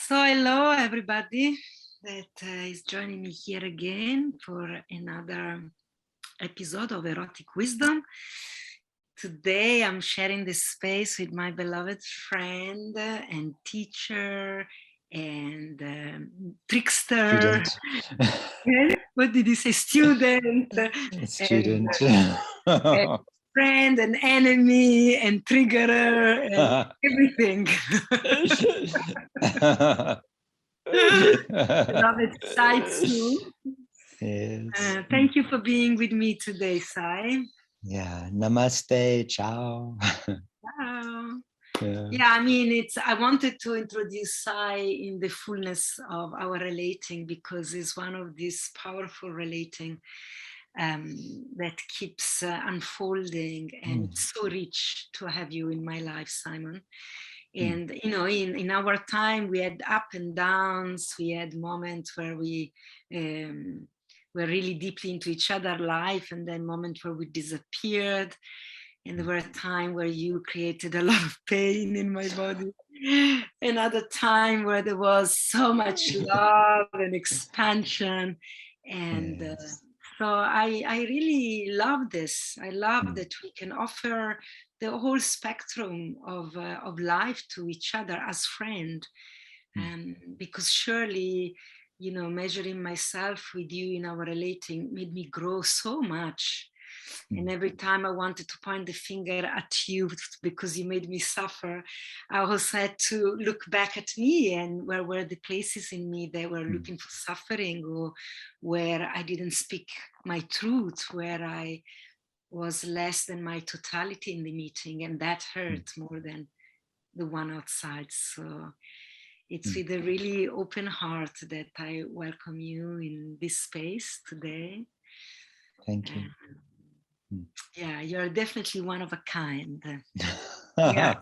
So hello everybody that is joining me here again for another episode of Erotic Wisdom. Today I'm sharing this space with my beloved friend and teacher and trickster. What did he say? Student. Student. And friend and enemy and triggerer and everything. Beloved Sy Tzu. Yes. Thank you for being with me today, Sy. Yeah. Namaste. Ciao. Wow. Yeah. Yeah, I mean, I wanted to introduce Sy in the fullness of our relating because it's one of these powerful relating that keeps unfolding, and it's so rich to have you in my life, Simon. And you know, in our time we had up and downs, we had moments where we were really deeply into each other's life, and then moments where we disappeared, and there were a time where you created a lot of pain in my body, another time where there was so much love and expansion. And so I really love this. I love that we can offer the whole spectrum of life to each other as friend. Because surely, you know, measuring myself with you in our relating made me grow so much. And every time I wanted to point the finger at you because you made me suffer, I also had to look back at me and where were the places in me that were looking for suffering, or where I didn't speak my truth, where I was less than my totality in the meeting. And that hurt more than the one outside. So it's with a really open heart that I welcome you in this space today. Thank you. Yeah, you're definitely one of a kind. Yeah,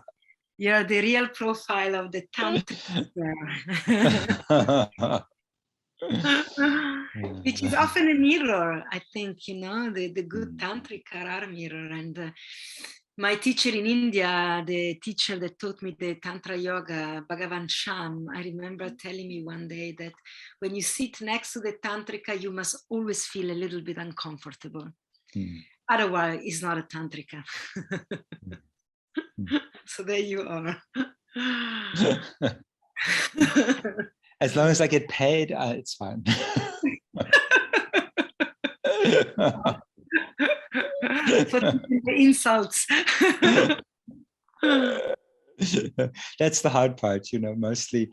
you're the real profile of the tantrica. Which is often a mirror, I think, you know, the good tantrika are a mirror. And my teacher in India, the teacher that taught me the Tantra yoga, Bhagavan Sham, I remember telling me one day that when you sit next to the tantrika, you must always feel a little bit uncomfortable. Otherwise, it's not a tantrika. So there you are. As long as I get paid, it's fine. For the insults. That's the hard part, you know. Mostly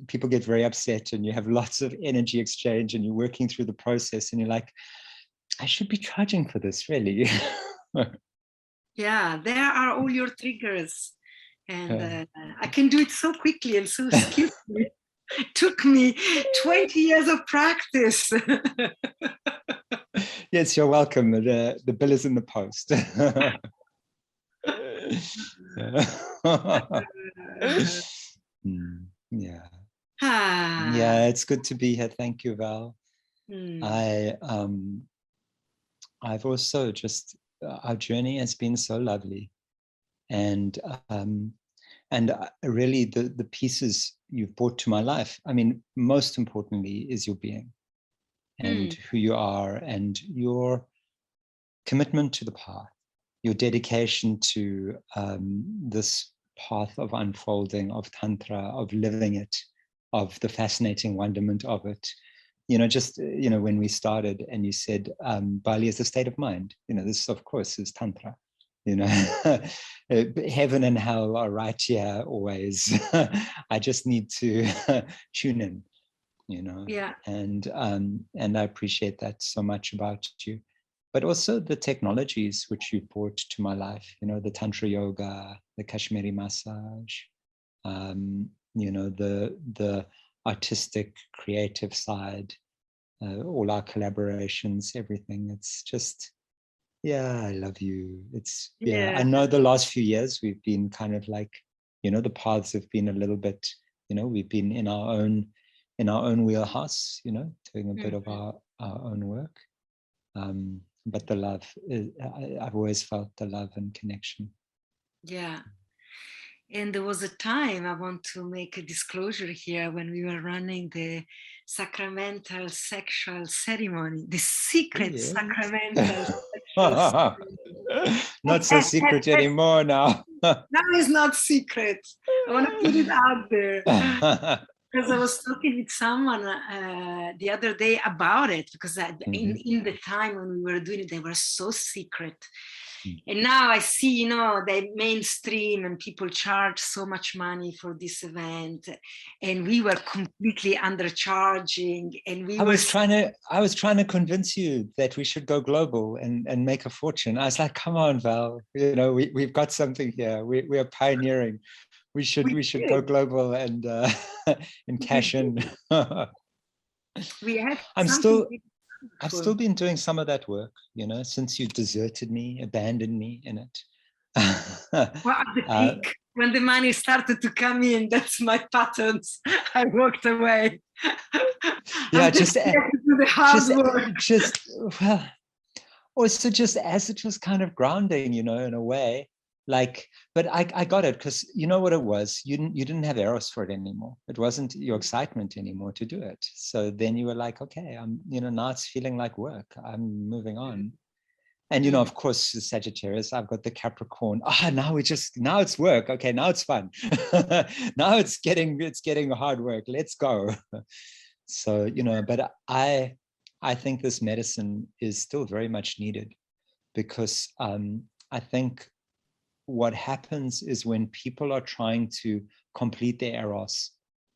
people get very upset, and you have lots of energy exchange, and you're working through the process, and you're like, I should be charging for this, really. Yeah, there are all your triggers, and I can do it so quickly and so skillfully. It took me 20 years of practice. Yes, you're welcome. The bill is in the post. Yeah. Yeah, it's good to be here. Thank you, Val. I've also just our journey has been so lovely, and really the pieces you've brought to my life. I mean, most importantly is your being and who you are, and your commitment to the path, your dedication to this path of unfolding, of Tantra, of living it, of the fascinating wonderment of it. You know, just, you know, when we started and you said Bali is a state of mind, you know, this of course is Tantra, you know. Heaven and hell are right here always. I just need to tune in, you know. Yeah. And I appreciate that so much about you. But also the technologies which you brought to my life, you know, the Tantra yoga, the Kashmiri massage, you know, the artistic, creative side, all our collaborations, everything. It's just, yeah, I love you. It's, yeah, I know the last few years we've been kind of like, you know, the paths have been a little bit, you know, we've been in our own wheelhouse, you know, doing a bit of our own work. But the love, I've always felt the love and connection. Yeah. And there was a time, I want to make a disclosure here, when we were running the sacramental sexual ceremony, the secret sacramental sexual ceremony. Not so secret anymore now. Now it's not secret. I want to put it out there. Because I was talking with someone the other day about it, because in the time when we were doing it, they were so secret. And now I see, you know, the mainstream and people charge so much money for this event, and we were completely undercharging. And I was trying to convince you that we should go global and make a fortune. I was like, come on, Val, you know, we've got something here. We are pioneering. We should go global and cash in. I've still been doing some of that work, you know, since you deserted me, abandoned me in it. Well, at the peak, when the money started to come in, that's my patterns. I walked away. Yeah, just well, also just as it was kind of grounding, you know, in a way. Like, but I got it, because you know what it was? You didn't have Eros for it anymore. It wasn't your excitement anymore to do it. So then you were like, okay, you know, now it's feeling like work. I'm moving on. And, you know, of course, Sagittarius, I've got the Capricorn. Now it's work. Okay, now it's fun. Now it's getting hard work. Let's go. So, you know, but I think this medicine is still very much needed, because I think what happens is when people are trying to complete their Eros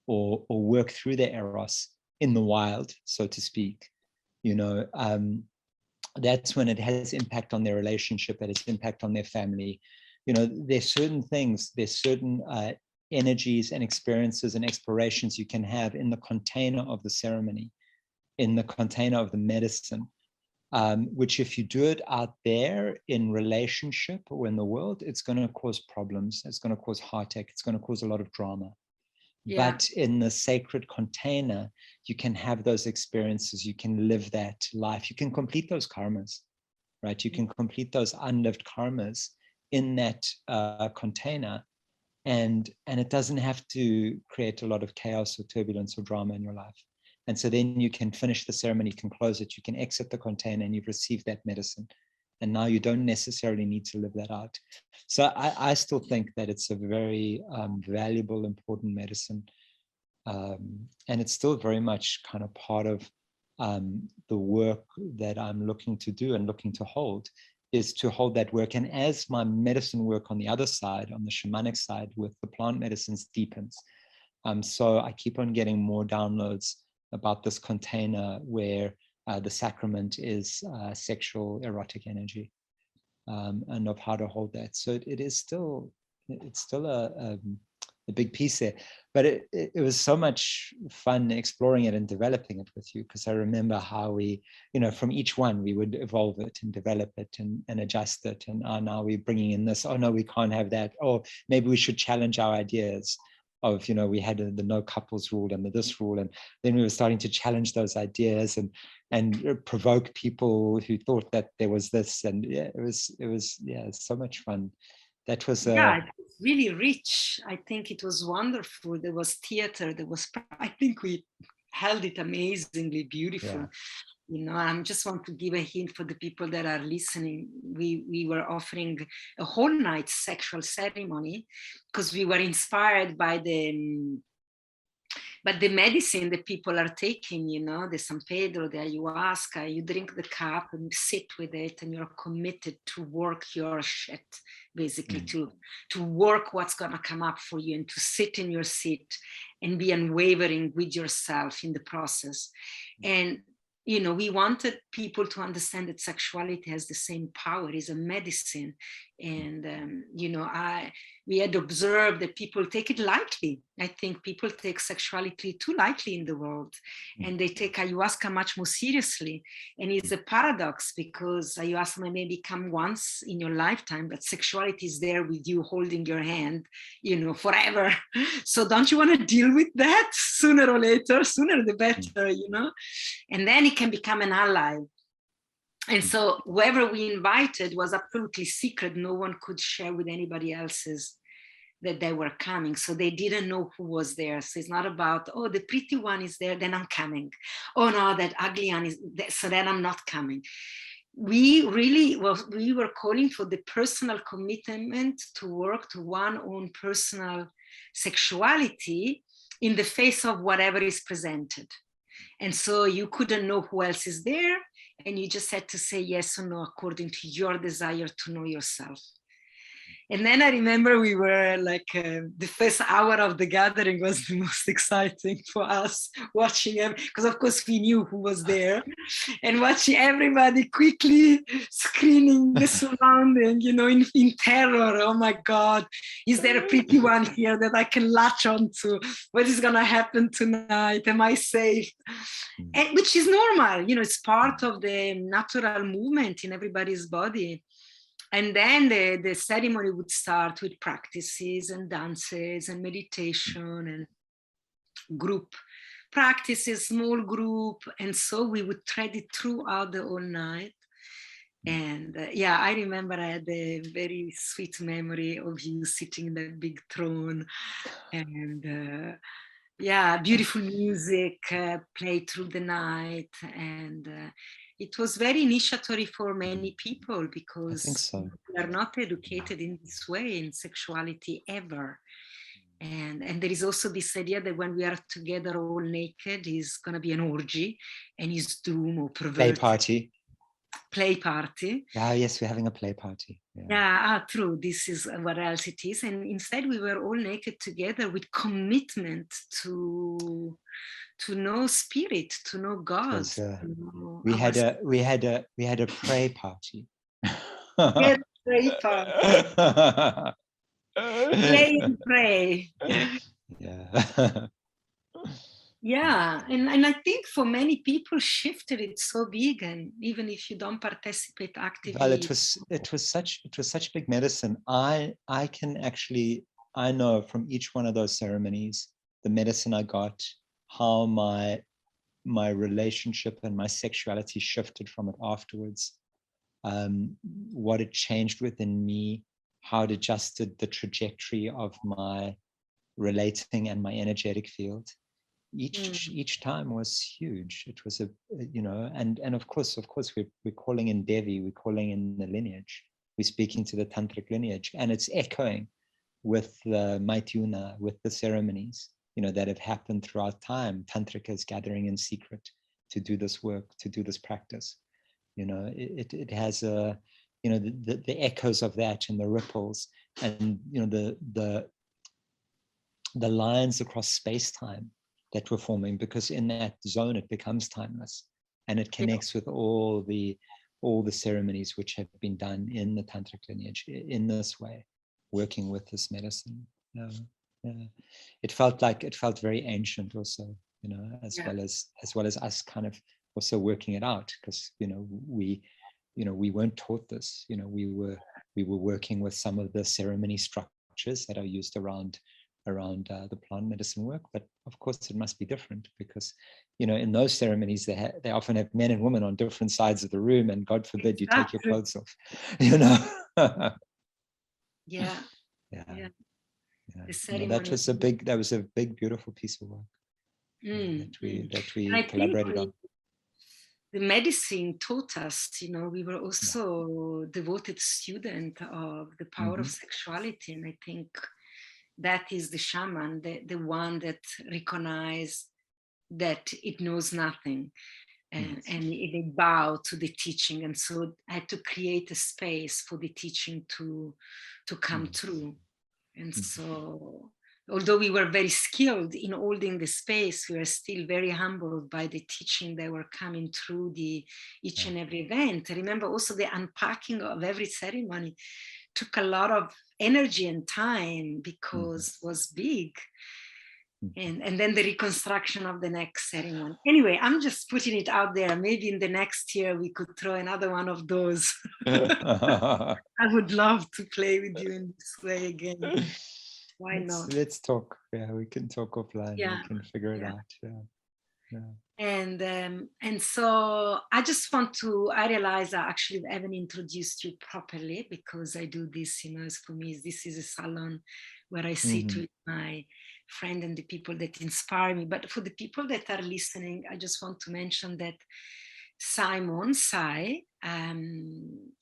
or work through their Eros in the wild, so to speak, you know, that's when it has impact on their relationship, it has impact on their family. You know, there's certain things, there's certain energies and experiences and explorations you can have in the container of the ceremony, in the container of the medicine, which if you do it out there in relationship or in the world, it's going to cause problems. It's going to cause heartache. It's going to cause a lot of drama. Yeah. But in the sacred container, you can have those experiences. You can live that life. You can complete those karmas, right? You can complete those unlived karmas in that container. And it doesn't have to create a lot of chaos or turbulence or drama in your life. And so then you can finish the ceremony, you can close it, you can exit the container, and you've received that medicine. And now you don't necessarily need to live that out. So I still think that it's a very valuable, important medicine. And it's still very much kind of part of the work that I'm looking to do and looking to hold, is to hold that work. And as my medicine work on the other side, on the shamanic side with the plant medicines deepens, so I keep on getting more downloads about this container where the sacrament is sexual erotic energy, and of how to hold that. So it's still a big piece there, but it was so much fun exploring it and developing it with you, because I remember how we, you know, from each one we would evolve it and develop it and adjust it, and now we're bringing in this, oh no, we can't have that, or maybe we should challenge our ideas of, you know, we had the no couples rule and this rule, and then we were starting to challenge those ideas and provoke people who thought that there was this, and yeah, it was so much fun. That was it was really rich. I think it was wonderful. There was theater, I think we held it amazingly beautiful. Yeah. You know, I just want to give a hint for the people that are listening. We were offering a whole night sexual ceremony because we were inspired by the medicine that people are taking, you know, the San Pedro, the ayahuasca. You drink the cup and sit with it, and you're committed to work your shit, basically, to work what's going to come up for you, and to sit in your seat and be unwavering with yourself in the process. And you know, we wanted people to understand that sexuality has the same power, is a medicine. And, you know, we had observed that people take it lightly. I think people take sexuality too lightly in the world, and they take ayahuasca much more seriously. And it's a paradox, because ayahuasca may come once in your lifetime, but sexuality is there with you, holding your hand, you know, forever. So don't you want to deal with that sooner or later? Sooner the better, you know? And then it can become an ally. And so whoever we invited was absolutely secret. No one could share with anybody else's that they were coming. So they didn't know who was there. So it's not about, oh, the pretty one is there, then I'm coming. Oh no, that ugly one is there, so then I'm not coming. We were calling for the personal commitment to work to one own personal sexuality in the face of whatever is presented. And so you couldn't know who else is there, and you just had to say yes or no according to your desire to know yourself. And then I remember we were like, the first hour of the gathering was the most exciting for us, watching him, because of course we knew who was there, and watching everybody quickly screening the surrounding, you know, in terror. Oh my God, is there a pretty one here that I can latch onto? What is gonna happen tonight? Am I safe? And, which is normal, you know, it's part of the natural movement in everybody's body. And then the ceremony would start with practices and dances and meditation and group practices, small group. And so we would thread it throughout the whole night. And yeah, I remember I had a very sweet memory of you sitting in that big throne, and yeah, beautiful music played through the night. And it was very initiatory for many people, because I think so. we are not educated in this way in sexuality ever. And there is also this idea that when we are together all naked is going to be an orgy and is doom or perverted. Play party. Yeah, yes, we're having a play party. Yeah, true. This is what else it is. And instead we were all naked together with commitment to know spirit, to know God. We had a pray party. Yeah, pray party. Play and pray. Yeah. Yeah, and I think for many people shifted it so big, and even if you don't participate actively. Well, it was such big medicine. I know from each one of those ceremonies, the medicine I got, how my relationship and my sexuality shifted from it afterwards, what it changed within me, how it adjusted the trajectory of my relating and my energetic field. Each time was huge. It was and of course we're calling in Devi, we're calling in the lineage, we're speaking to the tantric lineage, and it's echoing with the Maityuna, with the ceremonies, that have happened throughout time. Tantrikas gathering in secret to do this work, to do this practice. It has the echoes of that and the ripples, and the lines across space-time that we're forming, because in that zone it becomes timeless, and it connects with all the ceremonies which have been done in the tantric lineage in this way, working with this medicine. It felt very ancient also, as well as us kind of also working it out, because we weren't taught this. We were working with some of the ceremony structures that are used around the plant medicine work, but of course it must be different, because in those ceremonies they often have men and women on different sides of the room, and God forbid you take your clothes off. Yeah. That was a big beautiful piece of work that we collaborated on. The medicine taught us, we were also devoted student of the power of sexuality, and I think that is the shaman, the one that recognized that it knows nothing, and they bow to the teaching. And so I had to create a space for the teaching to come through. And so, although we were very skilled in holding the space, we were still very humbled by the teaching that were coming through each and every event. I remember also the unpacking of every ceremony took a lot of energy and time, because it was big. And then the reconstruction of the next ceremony. Anyway, I'm just putting it out there. Maybe in the next year we could throw another one of those. I would love to play with you in this way again. Why not? Let's talk. Yeah, we can talk offline. We can figure it out. And so I realize I actually haven't introduced you properly, because I do this, for me, this is a salon where I sit with my friend and the people that inspire me. But for the people that are listening, I just want to mention that Sy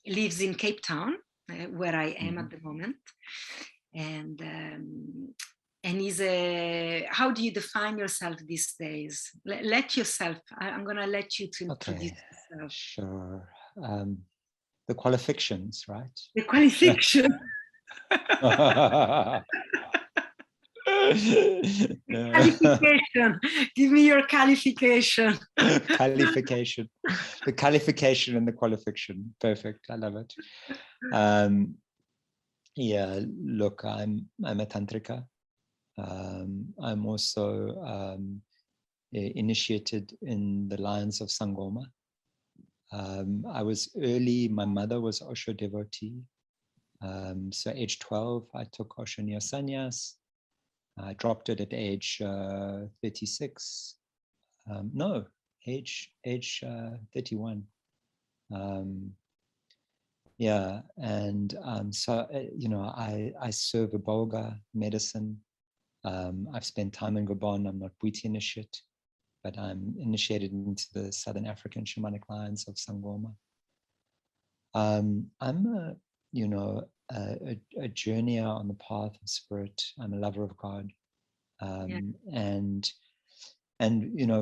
lives in Cape Town, where I am at the moment. And he's how do you define yourself these days? Let yourself, I'm going to let you to introduce yourself. Sure. The qualifications, right? The qualification. Qualification. Give me your qualification. Qualification. The qualification and the qualification. Perfect. I love it. Yeah, look, I'm a tantrika. I'm also initiated in the Lions of Sangoma. I was early, my mother was Osho devotee. So age 12, I took Osho Neo Sannyas. I dropped it at age 36. No, age 31. Yeah, and so, I serve a Boga medicine. I've spent time in Gabon. I'm not Bwiti initiate, but I'm initiated into the Southern African shamanic lines of Sangoma. I'm a journeyer on the path of spirit. I'm a lover of God. And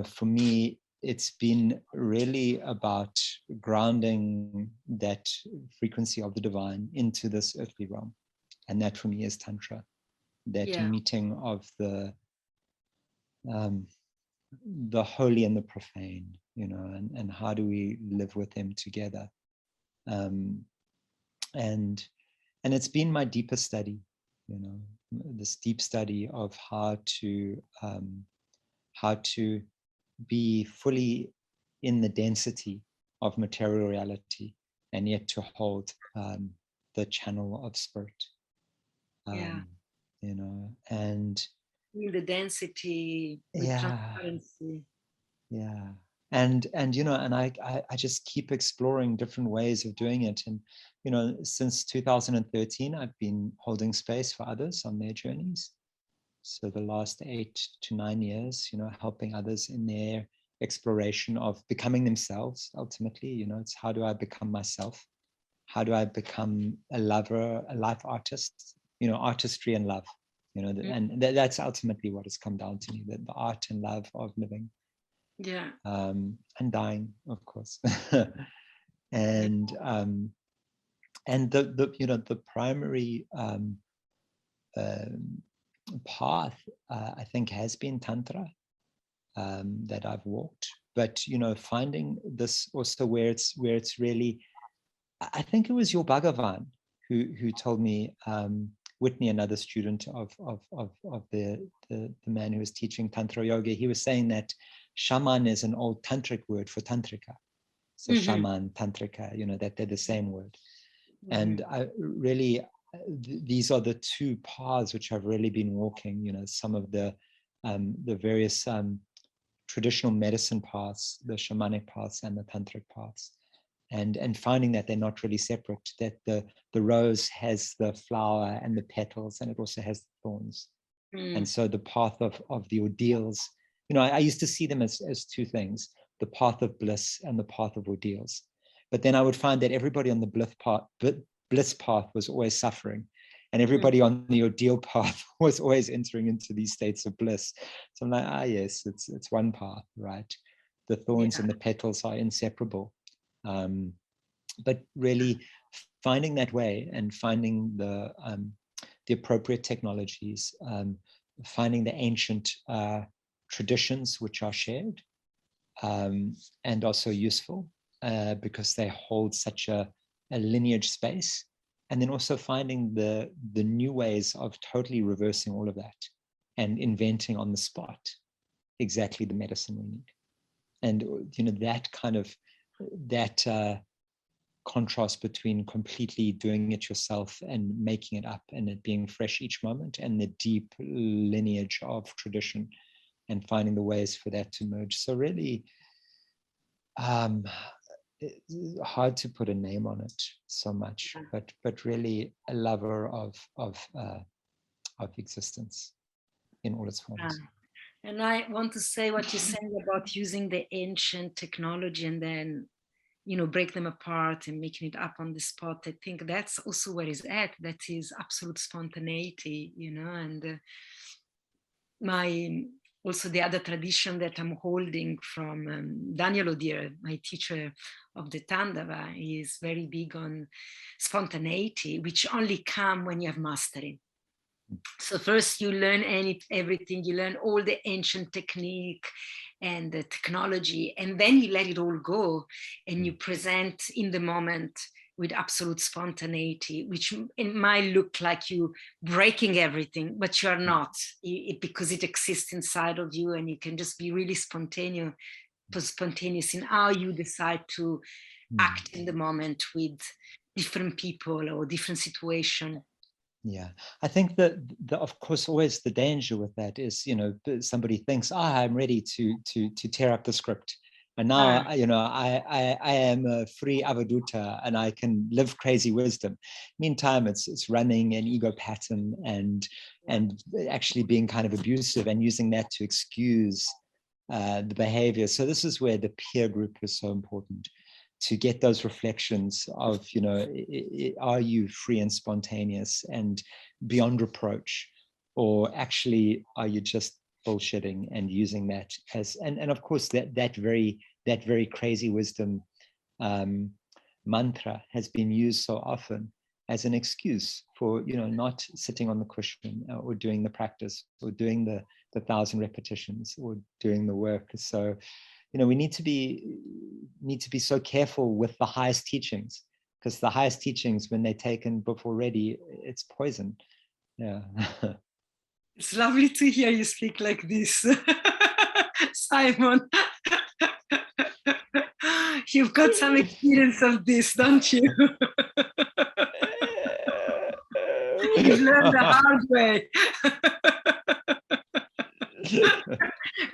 for me, it's been really about grounding that frequency of the divine into this earthly realm. And that for me is Tantra, that meeting of the holy and the profane, and how do we live with them together. And it's been my deepest study, this deep study of how to be fully in the density of material reality, and yet to hold the channel of spirit. And in the density with transparency. And I just keep exploring different ways of doing it. And since 2013, I've been holding space for others on their journeys. So the last 8 to 9 years, helping others in their exploration of becoming themselves. Ultimately, it's how do I become myself? How do I become a lover, a life artist? Artistry and love. And that's ultimately what it's come down to me: the art and love of living. And dying, of course. And the primary path, I think, has been Tantra that I've walked. But finding this also where it's really, I think it was your Bhagavan who told me, Whitney, another student of the man who was teaching Tantra Yoga, he was saying that shaman is an old tantric word for tantrika. So shaman, tantrika, that they're the same word. And I really, these are the two paths which I've really been walking, some of the various traditional medicine paths, the shamanic paths and the tantric paths. And finding that they're not really separate, that the rose has the flower and the petals, and it also has the thorns. And so the path of the ordeals, I used to see them as two things: the path of bliss and the path of ordeals. But then I would find that everybody on the bliss path was always suffering, and everybody on the ordeal path was always entering into these states of bliss. So I'm like, yes, it's one path, right? The thorns and the petals are inseparable. But really finding that way, and finding the appropriate technologies, finding the ancient traditions which are shared and also useful because they hold such a lineage space, and then also finding the new ways of totally reversing all of that and inventing on the spot exactly the medicine we need. And that kind of contrast between completely doing it yourself and making it up and it being fresh each moment, and the deep lineage of tradition and finding the ways for that to merge. So really, it's hard to put a name on it so much, but really a lover of existence in all its forms. And I want to say what you're saying about using the ancient technology and then, you know, break them apart and making it up on the spot. I think that's also where it's at. That is absolute spontaneity, you know, and also the other tradition that I'm holding from Daniel O'Dear, my teacher of the Tantra, is very big on spontaneity, which only come when you have mastery. So first you learn everything, you learn all the ancient technique and the technology, and then you let it all go and you present in the moment with absolute spontaneity, which it might look like you breaking everything, but you are not, because it exists inside of you, and you can just be really spontaneous in how you decide to act in the moment with different people or different situation. Yeah, I think that of course always the danger with that is, you know, somebody thinks, I'm ready to tear up the script. And now, you know, I am a free avaduta and I can live crazy wisdom. Meantime, it's running an ego pattern and actually being kind of abusive and using that to excuse the behavior. So this is where the peer group is so important, to get those reflections of, you know, are you free and spontaneous and beyond reproach, or actually are you just bullshitting and using that as, and of course that very crazy wisdom mantra has been used so often as an excuse for, you know, not sitting on the cushion or doing the practice or doing the 1,000 repetitions or doing the work. So, you know, we need to be so careful with the highest teachings, because the highest teachings, when they're taken before ready, it's poison. Yeah. It's lovely to hear you speak like this, Simon. You've got some experience of this, don't you? You've learned the hard way.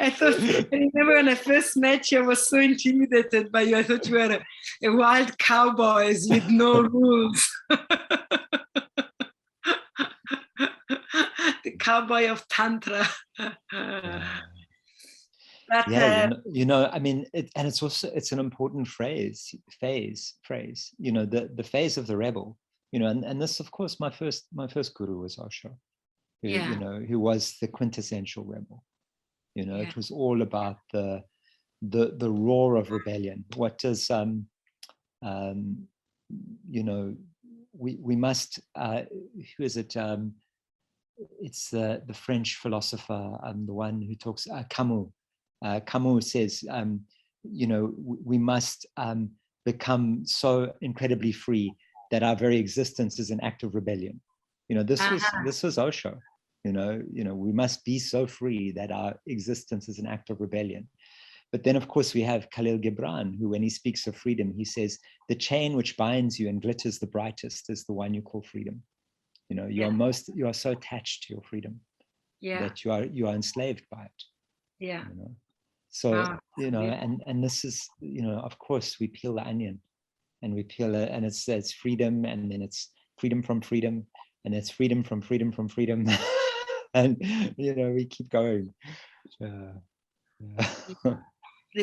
I remember when I first met you, I was so intimidated by you. I thought you were a wild cowboy with no rules. The cowboy of Tantra. But, yeah, you know, I mean, and it's also, it's an important phase, you know, the phase of the rebel, you know, and this, of course, my first guru was Osho, who, you know, who was the quintessential rebel. You know, it was all about the roar of rebellion. What does, you know, we must, who is it? It's the French philosopher, the one who talks, Camus. Camus says, you know, we must become so incredibly free that our very existence is an act of rebellion. You know, this was Osho. You know, we must be so free that our existence is an act of rebellion. But then, of course, we have Khalil Gibran, who, when he speaks of freedom, he says, the chain which binds you and glitters the brightest is the one you call freedom. You know, you are so attached to your freedom that you are enslaved by it. Yeah. You know? So, you know, and this is, you know, of course, we peel the onion and we peel it, and it says freedom, and then it's freedom from freedom, and it's freedom from freedom from freedom. And, you know, we keep going. The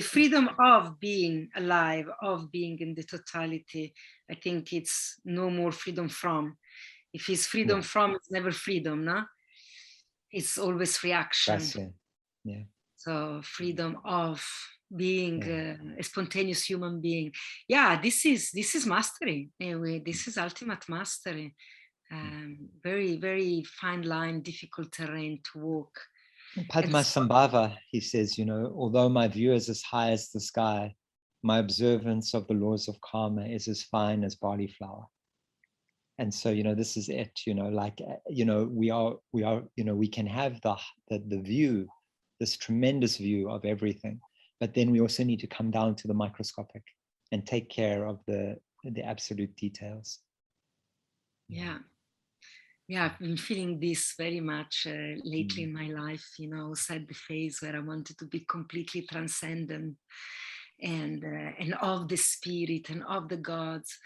freedom of being alive, of being in the totality, I think it's no more freedom from. If it's freedom from, it's never freedom, no? It's always reaction. Yeah. So freedom of being a spontaneous human being. Yeah, this is mastery. Anyway, this is ultimate mastery. Very, very fine line, difficult terrain to walk. Padmasambhava, he says, you know, although my view is as high as the sky, my observance of the laws of karma is as fine as barley flour. And so, you know, this is it, you know, like, you know, we are, you know, we can have the view, this tremendous view of everything, but then we also need to come down to the microscopic and take care of the absolute details. Yeah. Yeah, I've been feeling this very much lately in my life. You know, I was at the phase where I wanted to be completely transcendent and of the spirit and of the gods.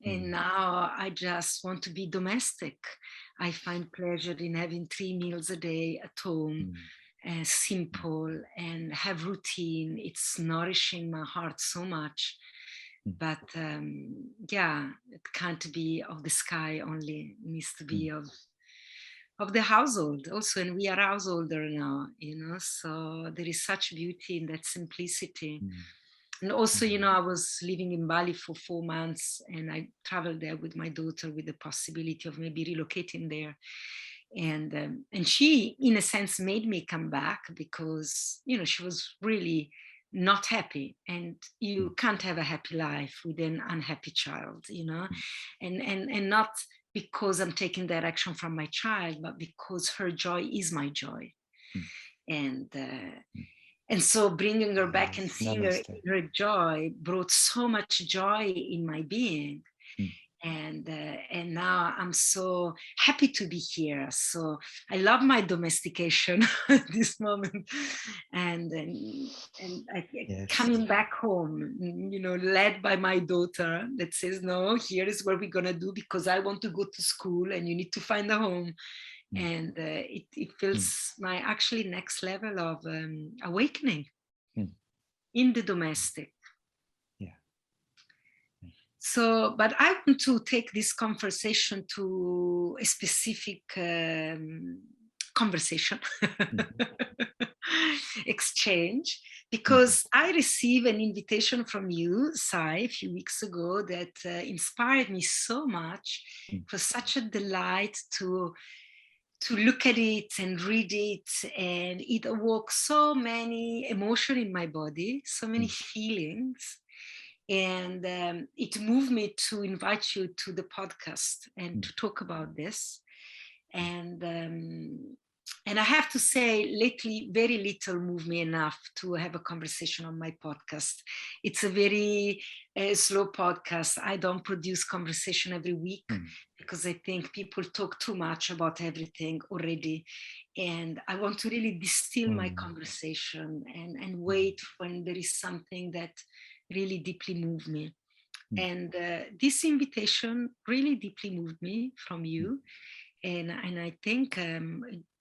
And now I just want to be domestic. I find pleasure in having 3 meals a day at home, simple, and have routine. It's nourishing my heart so much. But yeah, it can't be of the sky only. It needs to be of the household also, and we are householder now, you know, so there is such beauty in that simplicity. And also, you know, I was living in Bali for 4 months, and I traveled there with my daughter with the possibility of maybe relocating there. And she, in a sense, made me come back because, you know, she was really not happy, and you can't have a happy life with an unhappy child, you know, and not because I'm taking direction from my child, but because her joy is my joy. And so bringing her back and seeing her in her joy brought so much joy in my being. And now I'm so happy to be here. So I love my domestication at this moment, and coming back home, you know, led by my daughter that says, no, here is what we're gonna do because I want to go to school and you need to find a home. And it feels my actually next level of awakening in the domestic. So, but I want to take this conversation to a specific conversation, exchange, because I received an invitation from you, Sy, a few weeks ago that inspired me so much. It was such a delight to look at it and read it, and it awoke so many emotions in my body, so many feelings. And it moved me to invite you to the podcast and to talk about this. And I have to say, lately, very little moved me enough to have a conversation on my podcast. It's a very slow podcast. I don't produce conversation every week because I think people talk too much about everything already. And I want to really distill my conversation and wait when there is something that really deeply moved me. And this invitation really deeply moved me from you. And I think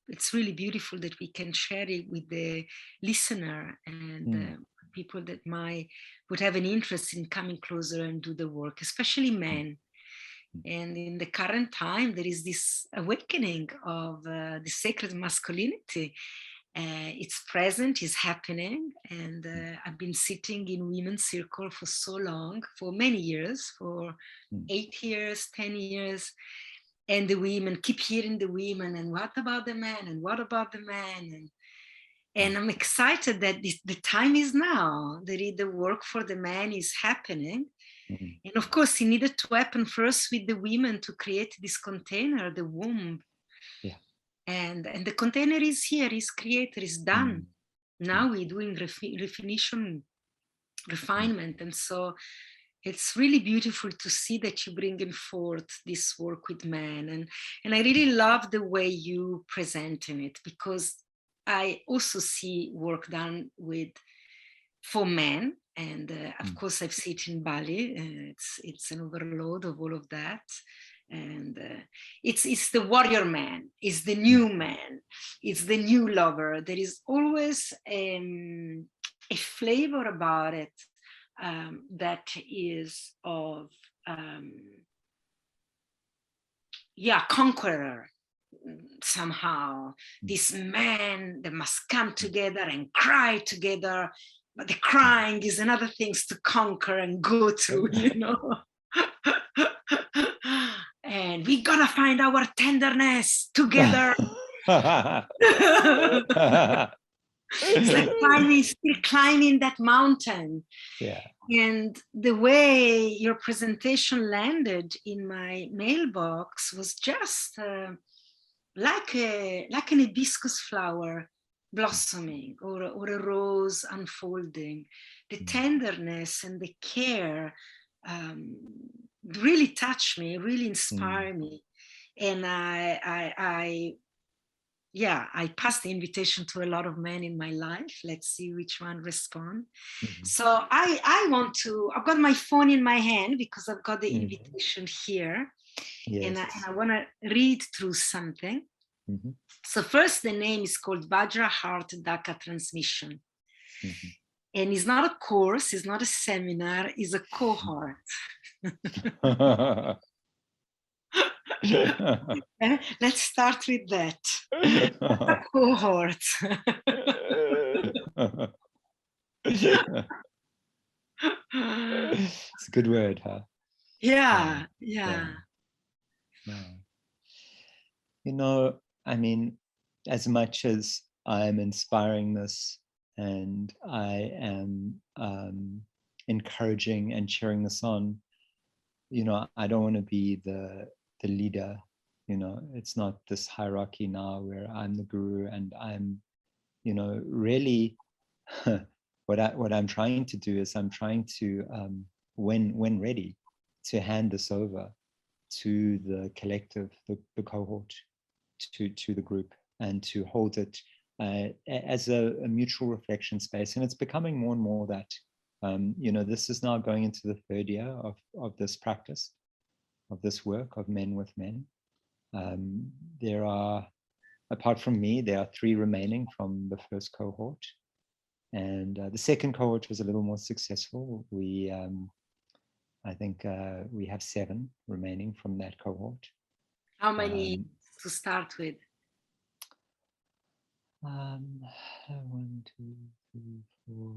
it's really beautiful that we can share it with the listener and people that would have an interest in coming closer and do the work, especially men. And in the current time, there is this awakening of the sacred masculinity. It's present, it's happening. And I've been sitting in women's circle for so long, for many years, for 8 years, 10 years. And the women keep hearing the women, and what about the man? And what about the man? And I'm excited that the time is now. The work for the man is happening. And of course, it needed to happen first with the women to create this container, the womb. And the container is here, is created, is done. Now we're doing refinement. And so it's really beautiful to see that you're bringing forth this work with men. And I really love the way you presenting it, because I also see work done for men. And of course, I've seen it in Bali. It's an overload of all of that. And it's the warrior man, it's the new man, it's the new lover. There is always a flavor about it that is of conqueror somehow. This man that must come together and cry together, but the crying is another things to conquer and go through, you know. And we gotta find our tenderness together. It's like still climbing that mountain. And the way your presentation landed in my mailbox was just like an hibiscus flower blossoming, or a rose unfolding. The tenderness and the care really touched me, really inspired me. And I passed the invitation to a lot of men in my life. Let's see which one respond. So I've got my phone in my hand because I've got the invitation here. Yes. And I want to read through something. So first, the name is called VAJRA HEART DAKA TRANSMISSIon. And it's not a course, it's not a seminar, it's a cohort. Let's start with that. A cohort. It's a good word, huh? Yeah. You know, I mean, as much as I'm inspiring this and I am encouraging and cheering this on, you know, I don't want to be the leader. You know, it's not this hierarchy now where I'm the guru and I'm, you know, really what I'm trying to do is I'm trying to, when ready, to hand this over to the collective, the cohort, to the group, and to hold it as a mutual reflection space. And it's becoming more and more that, you know, this is now going into the third year of this practice, of this work of men with men. There are, apart from me, there are 3 remaining from the first cohort. And the second cohort was a little more successful. We, I think we have 7 remaining from that cohort. How many to start with? 1, 2, 3, 4,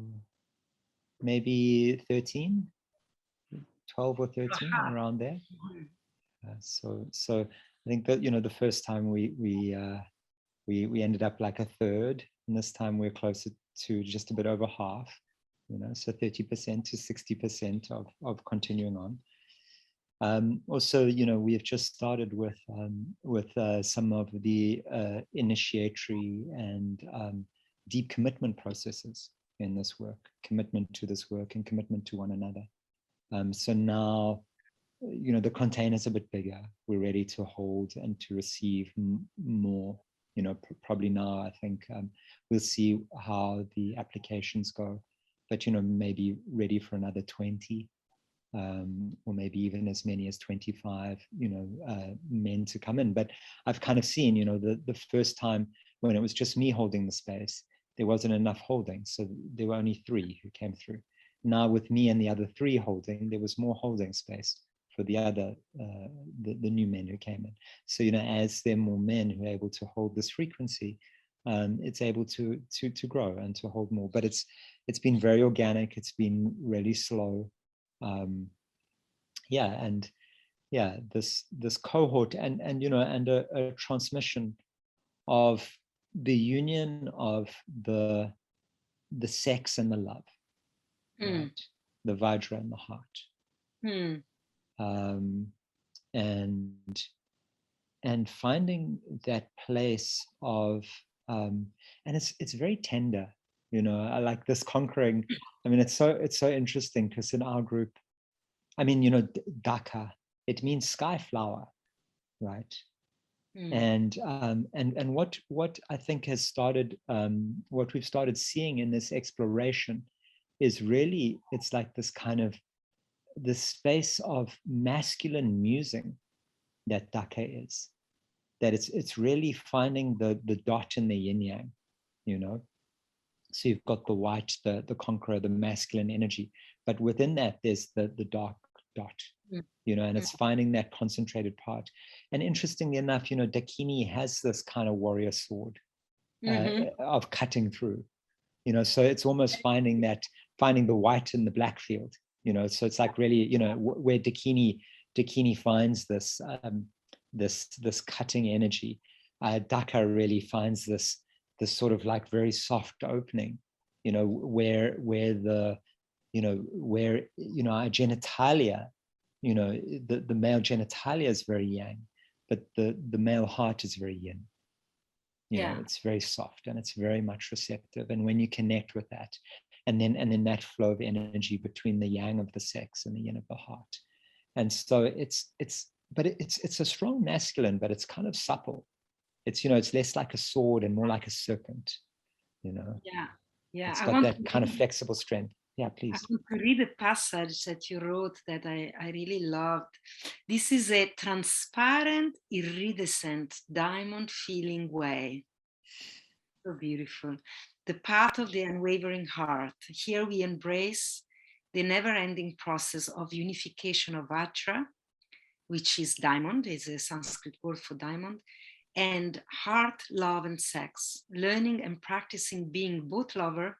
maybe 13, 12 or 13, around there. So I think that, you know, the first time we ended up like a third, and this time we're closer to just a bit over half, you know, so 30% to 60% of continuing on. Also, you know, we have just started with some of the initiatory and deep commitment processes in this work, commitment to this work and commitment to one another. So now, you know, the container's a bit bigger. We're ready to hold and to receive more. You know, probably now I think we'll see how the applications go, but, you know, maybe ready for another 20, or maybe even as many as 25, you know, men to come in. But I've kind of seen, you know, the first time when it was just me holding the space, there wasn't enough holding. So there were only 3 who came through. Now with me and the other 3 holding, there was more holding space for the other, the new men who came in. So, you know, as there are more men who are able to hold this frequency, it's able to grow and to hold more. But it's been very organic. It's been really slow. This cohort and you know, and a transmission of the union of the sex and the love, right? The Vajra and the heart. And finding that place of and it's very tender, you know. I like this conquering. I mean, it's so interesting because in our group, I mean, you know, Daka, it means sky flower, right? And what I think has started, what we've started seeing in this exploration is really, it's like this kind of the space of masculine musing that Daka is, that it's really finding the dot in the yin yang, you know. So you've got the white, the conqueror, the masculine energy, but within that there's the dark dot, you know, and it's finding that concentrated part. And interestingly enough, you know, Dakini has this kind of warrior sword of cutting through, you know, so it's almost finding the white in the black field, you know. So it's like really, you know, where Dakini finds this this cutting energy, Daka really finds this sort of like very soft opening, you know, where the, you know, where, you know, our genitalia, you know, the male genitalia is very yang, but the male heart is very yin. You know, it's very soft and it's very much receptive. And when you connect with that, and then that flow of energy between the yang of the sex and the yin of the heart. And so it's but it's a strong masculine, but it's kind of supple. It's, you know, it's less like a sword and more like a serpent, you know. Yeah. It's got that kind of flexible strength. Yeah, please. I want to read a passage that you wrote that I really loved. This is a transparent, iridescent, diamond feeling way. So beautiful. The path of the unwavering heart. Here we embrace the never-ending process of unification of VAJRA, which is diamond, is a Sanskrit word for diamond, and heart, love, and sex, learning and practicing being both lover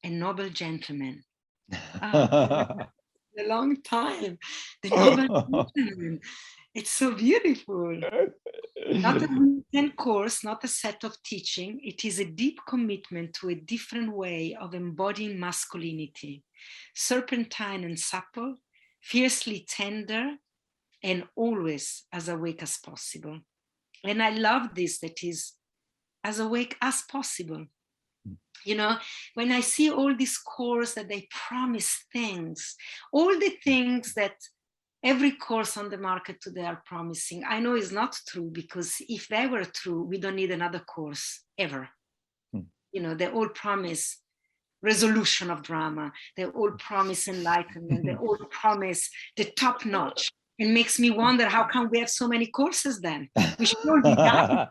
and noble gentleman. A long time. The noble gentleman. It's so beautiful. Not a written course, not a set of teaching. It is a deep commitment to a different way of embodying masculinity, serpentine and supple, fiercely tender, and always as awake as possible. And I love this, that is as awake as possible. You know, when I see all these courses that they promise things, all the things that every course on the market today are promising, I know is not true, because if they were true, we don't need another course ever. You know, they all promise resolution of drama, they all promise enlightenment, they all promise the top notch. It makes me wonder, how come we have so many courses then? We should all be done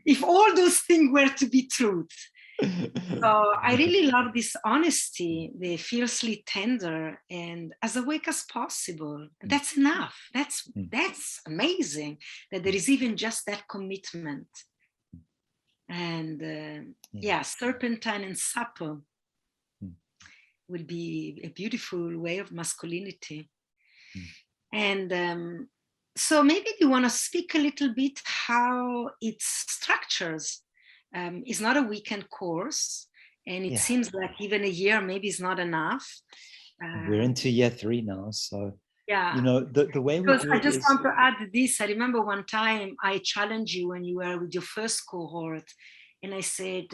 if all those things were to be truth. So I really love this honesty, the fiercely tender and as awake as possible. That's enough. That's amazing that there is even just that commitment. And serpentine and supple will be a beautiful way of masculinity. And so maybe you want to speak a little bit how it structures. It's not a weekend course, and it seems like even a year maybe is not enough. We're into year 3 now, so yeah, you know, the way we do I it just is... want to add this. I remember one time I challenged you when you were with your first cohort, and I said,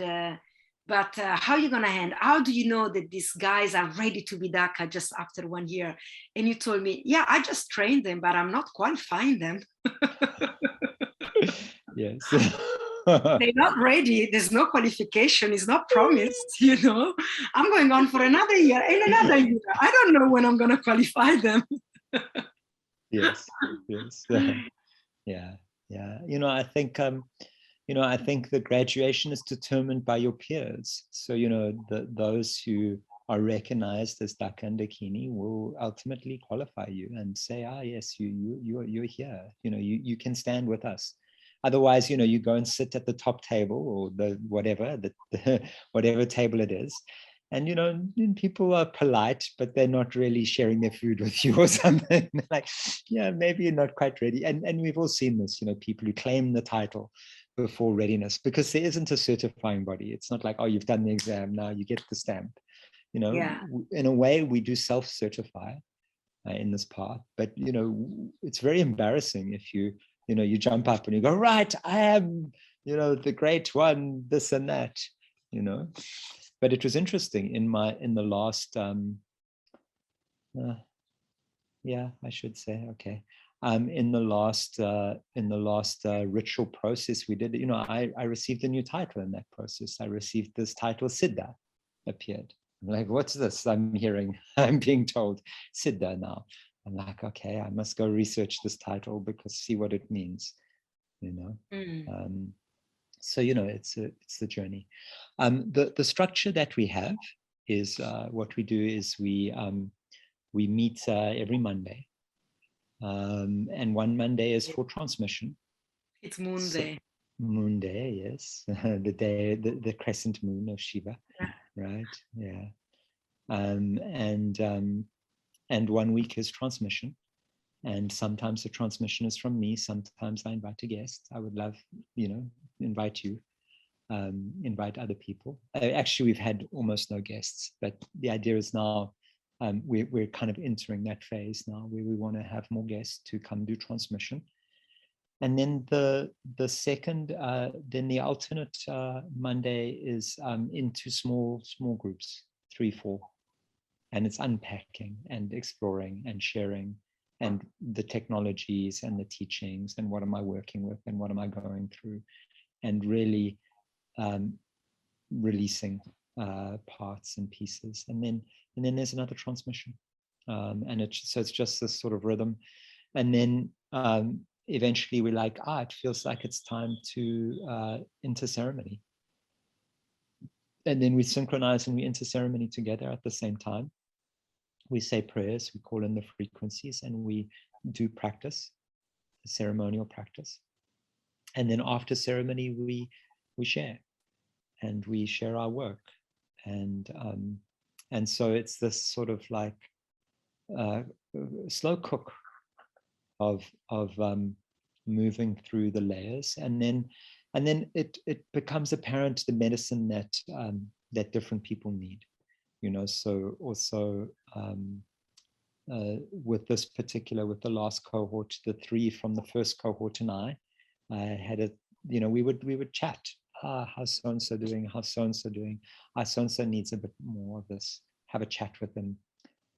but how are you going to handle? How do you know that these guys are ready to be Daka just after 1 year? And you told me, yeah, I just trained them, but I'm not qualifying them. Yes. They're not ready. There's no qualification. It's not promised, you know. I'm going on for another year and another year. I don't know when I'm going to qualify them. Yes. Yeah. You know, I think the graduation is determined by your peers. So, you know, those who are recognized as Daka and Dakini will ultimately qualify you and say, yes, you're here. You know, you can stand with us. Otherwise, you know, you go and sit at the top table or the whatever table it is. And, you know, people are polite, but they're not really sharing their food with you or something. Like, yeah, maybe you're not quite ready. And we've all seen this, you know, people who claim the title before readiness, because there isn't a certifying body. It's not like, oh, you've done the exam, now you get the stamp. You know, in a way, we do self-certify in this path. But, you know, it's very embarrassing if you jump up and you go, right, I am, you know, the great one, this and that, you know. But it was interesting in the last, in the last ritual process we did, you know, I received a new title in that process. I received this title, Siddha, appeared. I'm like, what's this? I'm being told Siddha now. I'm like, okay, I must go research this title because see what it means, you know. So, you know, it's the journey. The structure that we have is what we do is we meet every Monday, and one Monday is for transmission. It's Moon Day. Moon Day, yes, the day, the crescent moon of Shiva, right? Yeah, and 1 week is transmission. And sometimes the transmission is from me. Sometimes I invite a guest. I would love, you know, invite you, invite other people. Actually, we've had almost no guests, but the idea is now we're kind of entering that phase now where we want to have more guests to come do transmission. And then the second, then the alternate Monday is into small groups, 3, 4. And it's unpacking and exploring and sharing and the technologies and the teachings and what am I working with and what am I going through, and really releasing parts and pieces, and then there's another transmission, and so it's just this sort of rhythm, and then eventually we're like, it feels like it's time to enter ceremony, and then we synchronize and we enter ceremony together at the same time. We say prayers, we call in the frequencies, and we do practice, the ceremonial practice, and then after ceremony we share, and we share our work, and so it's this sort of like slow cook of moving through the layers, and then it becomes apparent the medicine that different people need, so also with this particular, with the last cohort, the 3 from the first cohort and I had a, we would chat. How's so-and-so doing? How's so-and-so doing? So-and-so needs a bit more of this. Have a chat with them.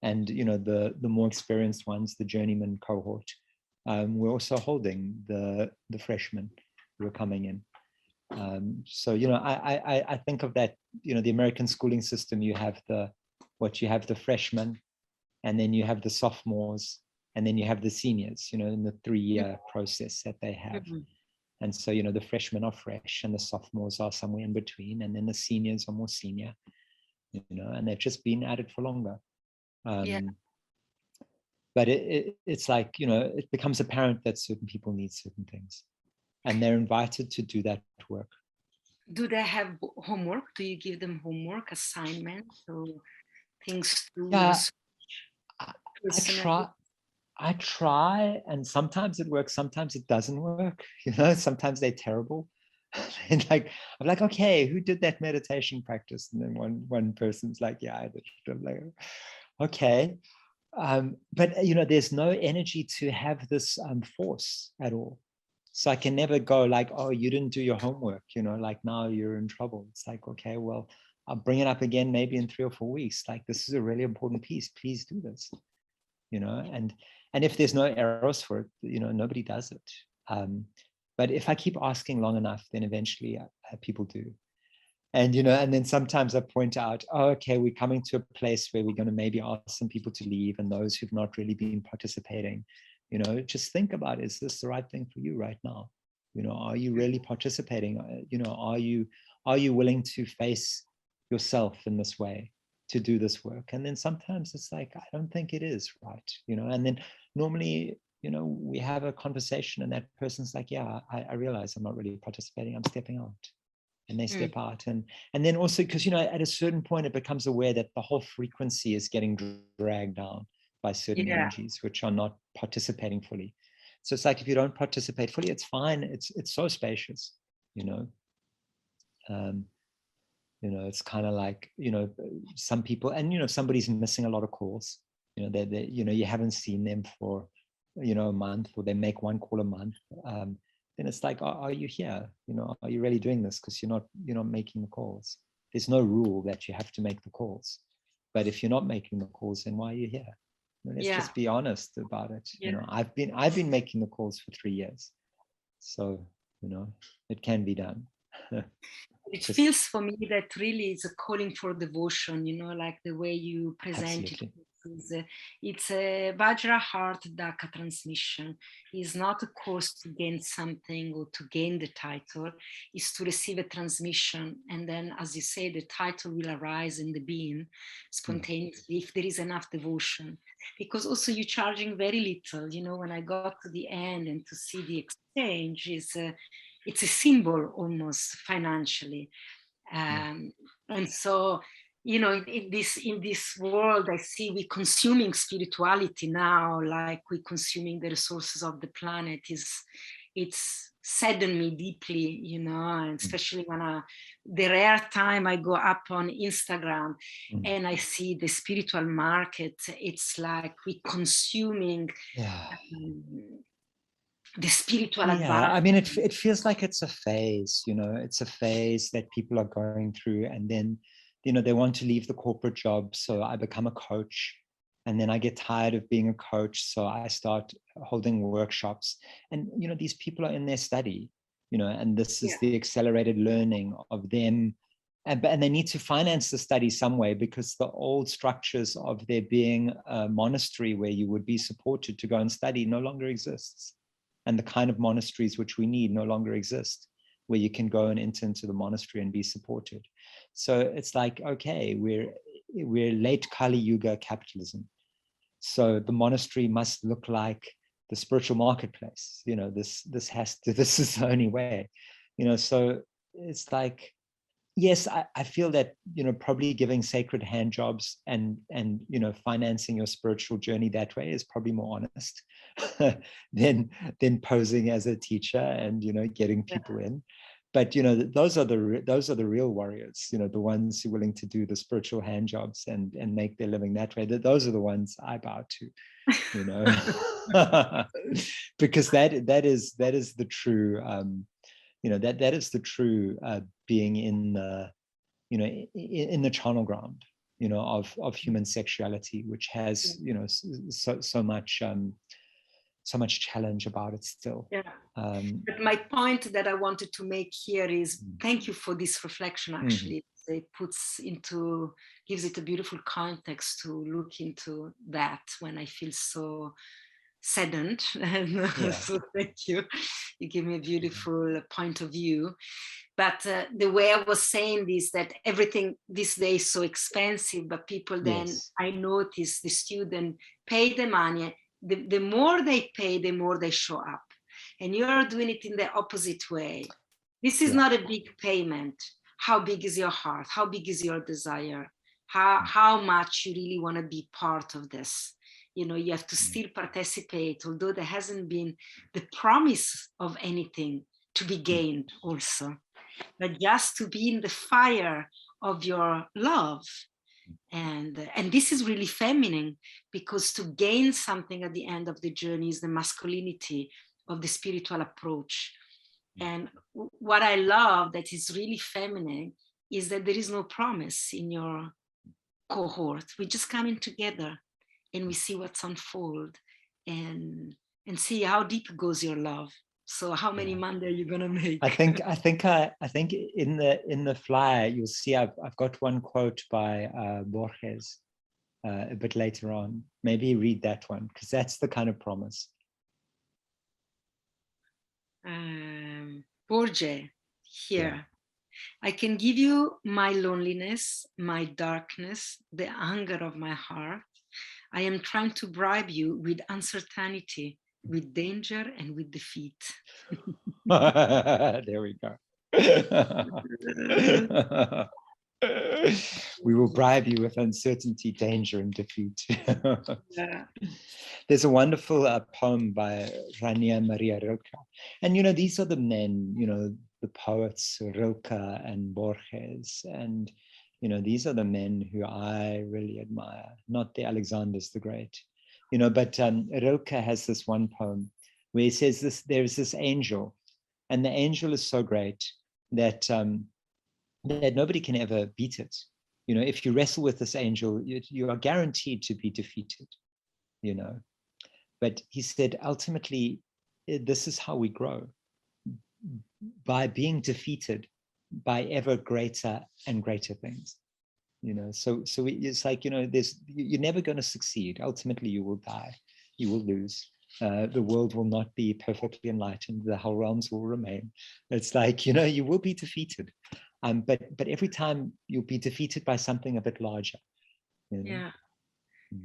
And, the more experienced ones, the journeyman cohort, we're also holding the freshmen who are coming in. So, I think of that, the American schooling system, you have the freshmen, and then you have the sophomores, and then you have the seniors, in the 3-year process that they have. Mm-hmm. And so, the freshmen are fresh and the sophomores are somewhere in between. And then the seniors are more senior, and they've just been at it for longer. But it's like, it becomes apparent that certain people need certain things, and they're invited to do that work. Do they have homework? Do you give them homework, assignments, or things to do? Yeah, I try, and sometimes it works, sometimes it doesn't work. Sometimes they're terrible. And I'm like, okay, who did that meditation practice? And then one person's like, yeah, I did. I'm like, okay. But there's no energy to have this force at all. So I can never go like, oh, you didn't do your homework, like now you're in trouble. It's like, okay, well, I'll bring it up again maybe in 3 or 4 weeks. Like, this is a really important piece. Please do this. And if there's no Eros for it, nobody does it. But if I keep asking long enough, then eventually people do. And, and then sometimes I point out, oh, okay, we're coming to a place where we're going to maybe ask some people to leave, and those who've not really been participating, just think about, is this the right thing for you right now? Are you really participating? Are you willing to face yourself in this way, to do this work? And then sometimes it's like, I don't think it is right, and then normally, we have a conversation and that person's like, yeah, I realize I'm not really participating, I'm stepping out. And they step out. And then also, because, at a certain point, it becomes aware that the whole frequency is getting dragged down by certain energies, which are not participating fully. So it's like, if you don't participate fully, it's fine. It's so spacious, it's kind of like, some people, and, if somebody's missing a lot of calls, they you haven't seen them for, a month, or they make 1 call a month, then it's like, are you here? Are you really doing this? Because you're not making the calls. There's no rule that you have to make the calls. But if you're not making the calls, then why are you here? Let's just be honest about it. I've been making the calls for 3 years. So, it can be done. It feels for me that really it's a calling for devotion, like the way you present Absolutely. it. It's a VAJRA HEART DAKA transmission. It's not a course to gain something or to gain the title. It's to receive a transmission. And then, as you say, the title will arise in the being spontaneously if there is enough devotion. Because also you're charging very little. When I got to the end and to see the exchange, it's a symbol almost financially. And so, in this world, I see we consuming spirituality now, like we're consuming the resources of the planet. It's saddened me deeply, and especially when the rare time I go up on Instagram and I see the spiritual market, it's like we're consuming the spiritual advice. I mean, it feels like it's a phase, it's a phase that people are going through, and then, they want to leave the corporate job. So I become a coach, And then I get tired of being a coach, so I start holding workshops. And these people are in their study, and this is the accelerated learning of them. And they need to finance the study some way, because the old structures of there being a monastery where you would be supported to go and study no longer exists. And the kind of monasteries which we need no longer exist, where you can go and enter into the monastery and be supported. So it's like, okay, we're late Kali Yuga capitalism. So the monastery must look like the spiritual marketplace. This is the only way. So it's like, yes, I feel that, probably giving sacred hand jobs and financing your spiritual journey that way is probably more honest than posing as a teacher and, getting people in. But, those are the real warriors, the ones who are willing to do the spiritual hand jobs and make their living that way. Those are the ones I bow to, because that is the true, that is the true being in the, in the charnel ground, of human sexuality, which has, so much challenge about it still. But my point that I wanted to make here is, thank you for this reflection. Actually, it gives it a beautiful context to look into that when I feel so saddened. So thank you. You give me a beautiful point of view. But the way I was saying this, that everything this day is so expensive, but people then, I notice the student pay the money. The more they pay, the more they show up. And you're doing it in the opposite way. This is not a big payment. How big is your heart? How big is your desire? How much you really want to be part of this? You have to still participate, although there hasn't been the promise of anything to be gained also, but just to be in the fire of your love. And this is really feminine, because to gain something at the end of the journey is the masculinity of the spiritual approach. And what I love that is really feminine is that there is no promise in your cohort. We just come in together and we see what's unfold and see how deep goes your love. So how many Monday are you gonna make? I think in the flyer you'll see I've got one quote by Borges a bit later on. Maybe read that one, because that's the kind of promise. Borges here. I can give you my loneliness, my darkness, the anger of my heart. I am trying to bribe you with uncertainty, with danger, and with defeat. There we go. We will bribe you with uncertainty, danger, and defeat. There's a wonderful poem by Rania Maria Rilke. And, these are the men, the poets, Rilke and Borges. And, these are the men who I really admire, not the Alexanders the Great. But Rilke has this one poem where he says there's this angel, and the angel is so great that that nobody can ever beat it. If you wrestle with this angel, you are guaranteed to be defeated, But he said, ultimately, this is how we grow, by being defeated by ever greater and greater things. So it's like, you're never going to succeed. Ultimately, you will die, you will lose. The world will not be perfectly enlightened. The whole realms will remain. It's like, you will be defeated. But every time you'll be defeated by something a bit larger. Yeah.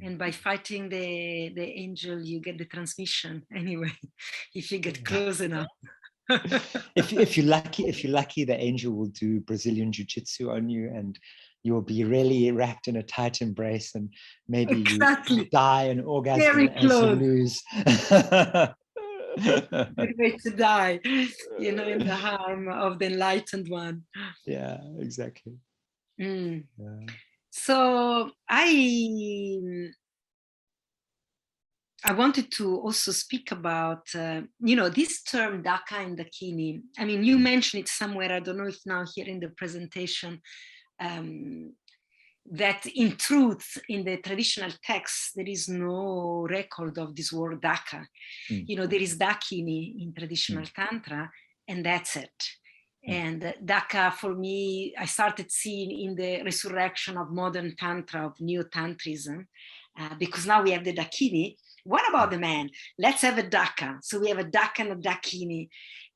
And by fighting the angel, you get the transmission anyway, if you get close enough. if you're lucky, the angel will do Brazilian jiu-jitsu on you, and you'll be really wrapped in a tight embrace, and maybe you die an orgasm as you lose. Good way to die, in the harm of the enlightened one. Yeah, exactly. Yeah. So I wanted to also speak about, this term Daka and Dakini. I mean, you mentioned it somewhere. I don't know if now here in the presentation, that in truth, in the traditional text, there is no record of this word daka. You know, there is dakini in traditional Tantra, and that's it. And daka, for me, I started seeing in the resurrection of modern Tantra, of Neo-Tantrism, because now we have the dakini. What about the man? Let's have a daka. So we have a daka and a dakini.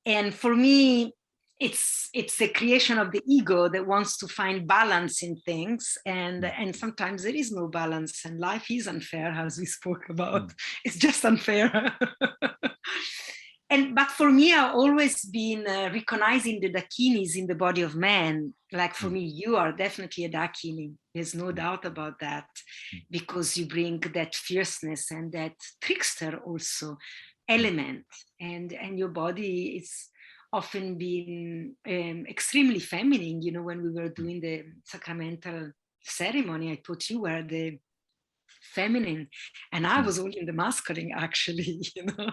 And for me, it's the creation of the ego that wants to find balance in things, and sometimes there is no balance, and life is unfair, as we spoke about. It's just unfair. But for me, I've always been recognizing the dakinis in the body of man. Like for me, you are definitely a dakini. There's no doubt about that, because you bring that fierceness and that trickster also element, and your body is often been extremely feminine. You know, when we were doing the sacramental ceremony, I thought you were the feminine, and I was holding the masculine, actually, you know.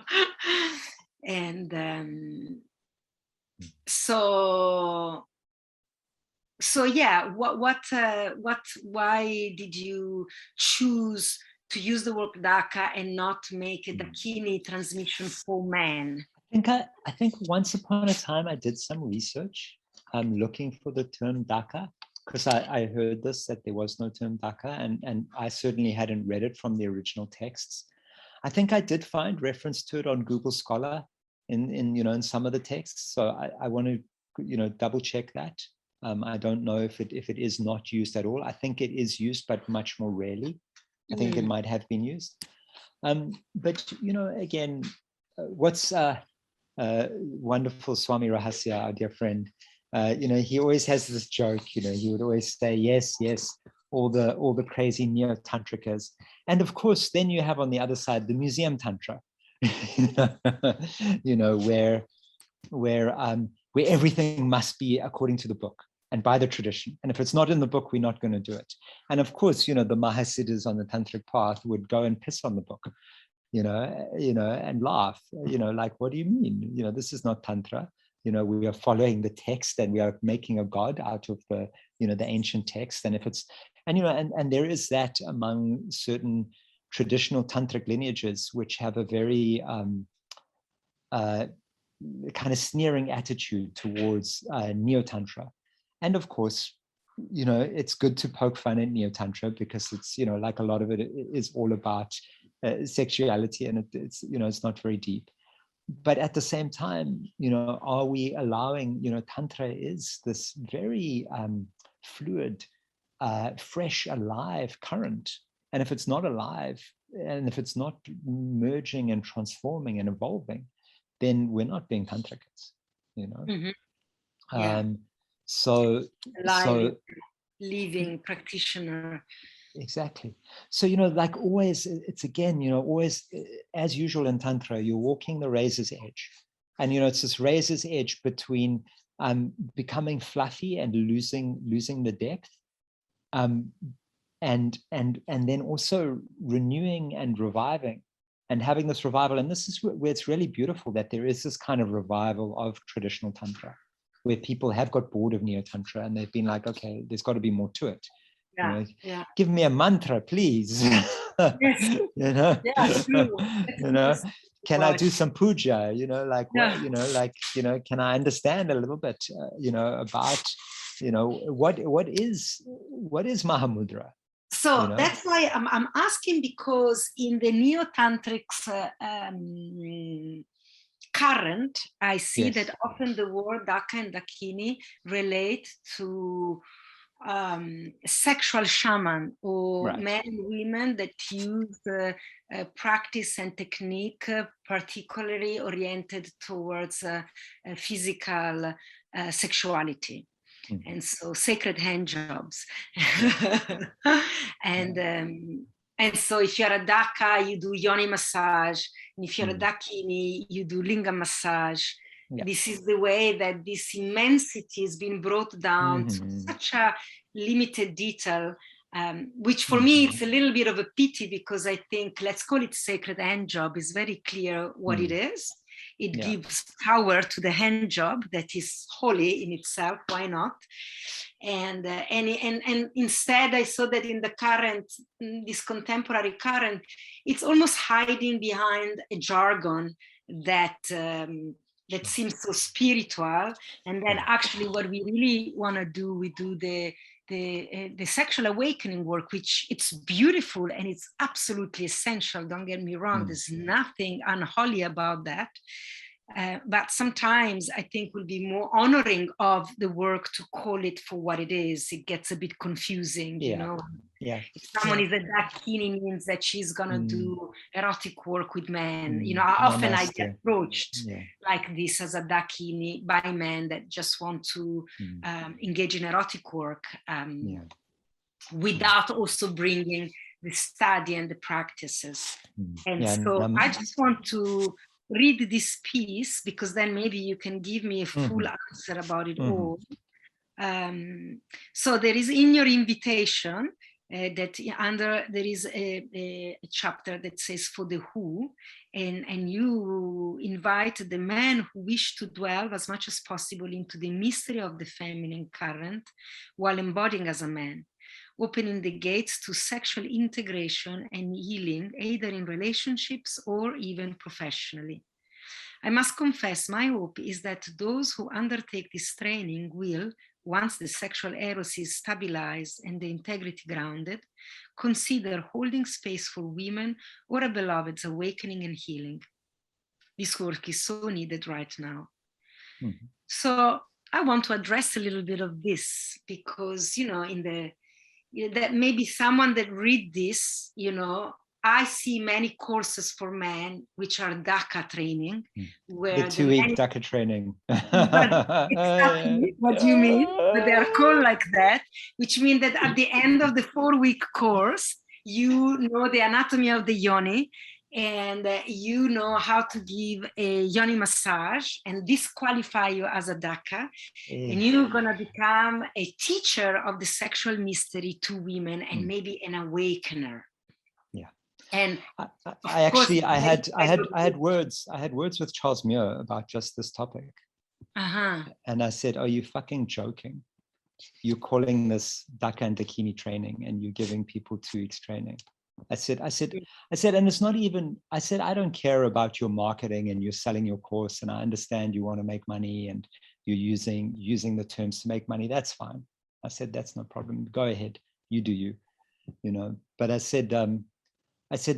And so yeah, why did you choose to use the word daka and not make a dakini transmission for men? I think once upon a time I did some research looking for the term daka, because I heard this, that there was no term daka, and I certainly hadn't read it from the original texts. I think I did find reference to it on Google Scholar in some of the texts. So I want to double check that. I don't know if it is not used at all. I think it is used, but much more rarely. I think it might have been used. But again, what's wonderful Swami Rahasya, our dear friend, he always has this joke. He would always say, yes, all the crazy neo-tantrikas, and of course then you have on the other side the museum tantra, where everything must be according to the book and by the tradition, and if it's not in the book, we're not going to do it. And of course, the Mahasiddhas on the tantric path would go and piss on the book, and laugh, like, what do you mean? This is not tantra. We are following the text, and we are making a god out of the ancient text. And if it's, and there is that among certain traditional tantric lineages, which have a very kind of sneering attitude towards neo-tantra. And of course, it's good to poke fun at neo-tantra, because it's, like a lot of it is all about sexuality, and it's it's not very deep. But at the same time, are we allowing, Tantra is this very fluid, fresh, alive current. And if it's not alive, and if it's not merging and transforming and evolving, then we're not being tantrikas, So living practitioner. Exactly. So, like always, it's again, always, as usual in Tantra, you're walking the razor's edge. And, it's this razor's edge between becoming fluffy and losing the depth. And then also renewing and reviving and having this revival. And this is where it's really beautiful, that there is this kind of revival of traditional Tantra, where people have got bored of Neo-Tantra and they've been like, okay, there's got to be more to it. Give me a mantra, please. Yes. Can I do some puja? Can I understand a little bit, about, what is Mahamudra? So that's why I'm asking, because in the neo-tantrics current, I see that often the word daka and dakini relate to sexual shaman, or men and women that use practice and technique particularly oriented towards physical sexuality. And so sacred hand jobs. And so if you're a daka, you do yoni massage, and if you're a dakini, you do lingam massage. This is the way that this immensity has been brought down to such a limited detail, which for me it's a little bit of a pity, because I think, let's call it sacred hand job, is very clear what it is. It gives power to the hand job that is holy in itself. Why not? And instead, I saw that in the current, this contemporary current, it's almost hiding behind a jargon that seems so spiritual, and then actually what we really want to do, we do the sexual awakening work, which it's beautiful and it's absolutely essential. Don't get me wrong. There's nothing unholy about that. But sometimes I think we'll be more honoring of the work to call it for what it is. It gets a bit confusing, you know. Yeah. If someone is a dakini, means that she's gonna do erotic work with men. You know, often I get approached like this as a dakini by men that just want to engage in erotic work without also bringing the study and the practices. And so I just want to read this piece, because then maybe you can give me a full answer about it all. So there is in your invitation that there is a chapter that says for the who, and you invite the men who wish to dwell as much as possible into the mystery of the feminine current while embodying as a man, opening the gates to sexual integration and healing, either in relationships or even professionally. I must confess, my hope is that those who undertake this training will, once the sexual eros is stabilized and the integrity grounded, consider holding space for women or a beloved's awakening and healing. This work is so needed right now. So I want to address a little bit of this, because, you know, that maybe someone that read this, you know, I see many courses for men which are Daka training, where the 2-week Daka training. Exactly what you mean, but they are called like that, which means that at the end of the 4-week course, you know the anatomy of the yoni, and you know how to give a yoni massage and disqualify you as a Daka, and you're gonna become a teacher of the sexual mystery to women and maybe an awakener. And I had words with Charles Muir about just this topic. And I said, are you fucking joking? You're calling this Daka and Dakini training and you're giving people 2 weeks training. I said, and it's not even, I said, I don't care about your marketing and you're selling your course, and I understand you want to make money and you're using the terms to make money. That's fine. I said, that's no problem. Go ahead. You do you, you know. But I said,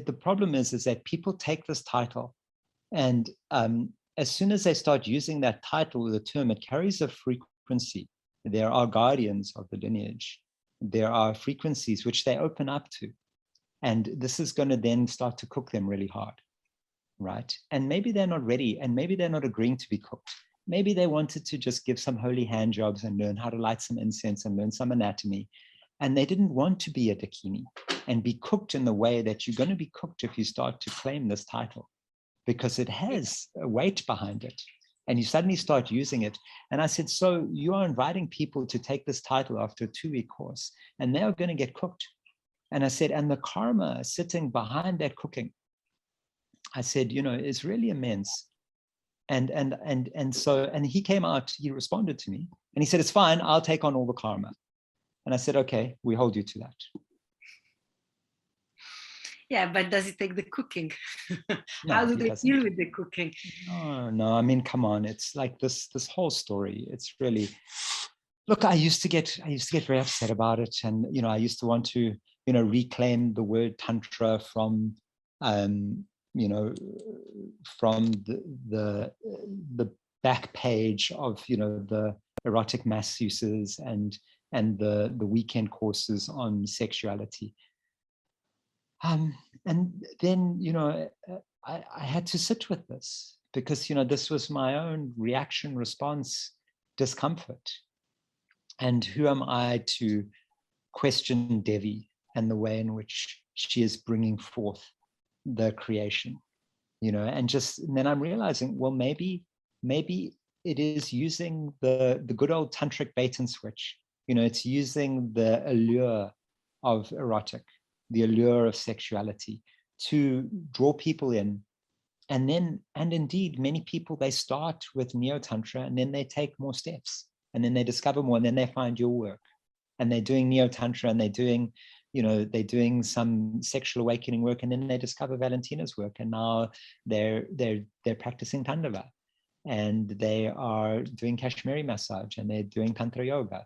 the problem is that people take this title, and as soon as they start using that title, the term, it carries a frequency. There are guardians of the lineage. There are frequencies which they open up to. And this is going to then start to cook them really hard, right? And maybe they're not ready, and maybe they're not agreeing to be cooked. Maybe they wanted to just give some holy hand jobs and learn how to light some incense and learn some anatomy. And they didn't want to be a dakini and be cooked in the way that you're going to be cooked if you start to claim this title, because it has a weight behind it and you suddenly start using it. And I said, so you are inviting people to take this title after a 2-week course, and they are going to get cooked. And I said, and the karma sitting behind that cooking, I said, you know, is really immense. And so he came out, he responded to me and he said, it's fine, I'll take on all the karma. And I said, okay, we hold you to that. Yeah, but does it take the cooking? How do they deal with the cooking? No, I mean, come on. It's like this whole story. It's really, look, I used to get very upset about it. And, you know, I used to want to, you know, reclaim the word Tantra from, you know, from the back page of, you know, the erotic masseuses and the weekend courses on sexuality. And then, you know, I had to sit with this because, you know, this was my own reaction, response, discomfort. And who am I to question Devi and the way in which she is bringing forth the creation, you know? And then I'm realizing, well, maybe it is using the good old tantric bait and switch. You know, it's using the allure of erotic, the allure of sexuality to draw people in and indeed, many people, they start with neo-tantra and then they take more steps and then they discover more and then they find your work and they're doing neo-tantra and they're doing, they're doing some sexual awakening work, and then they discover Valentina's work, and now they're practicing Tantra, and they are doing Kashmiri massage, and they're doing Tantra yoga,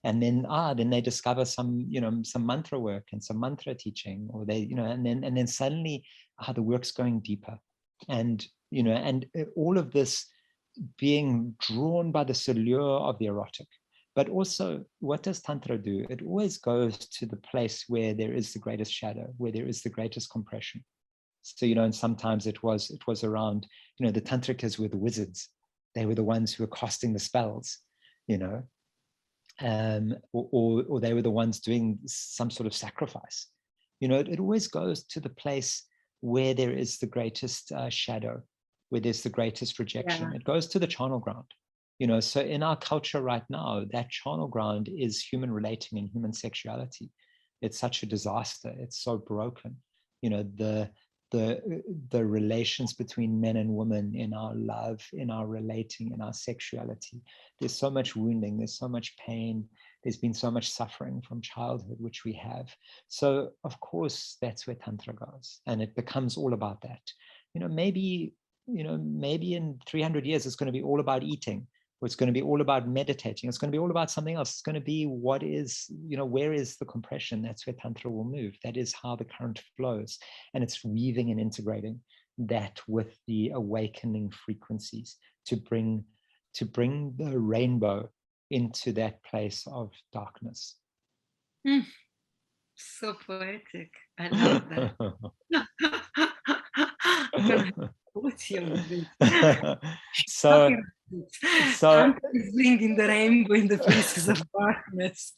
and then they discover some some mantra work and some mantra teaching, or they and then suddenly the work's going deeper, and and all of this being drawn by the allure of the erotic. But also, what does Tantra do? It always goes to the place where there is the greatest shadow, where there is the greatest compression. So, and sometimes it was around, the tantrikas were the wizards. They were the ones who were casting the spells, or they were the ones doing some sort of sacrifice. It always goes to the place where there is the greatest shadow, where there's the greatest rejection. Yeah. It goes to the charnel ground. So in our culture right now, that charnel ground is human relating and human sexuality. It's such a disaster. It's so broken. The relations between men and women, in our love, in our relating, in our sexuality. There's so much wounding. There's so much pain. There's been so much suffering from childhood, which we have. So of course, that's where Tantra goes, and it becomes all about that. Maybe in 300 years, it's going to be all about eating. Or it's going to be all about meditating. It's going to be all about something else. It's going to be what is, where is the compression? That's where Tantra will move. That is how the current flows. And it's weaving and integrating that with the awakening frequencies to bring the rainbow into that place of darkness. So poetic. I love that. so is bringing the rainbow in the places of darkness.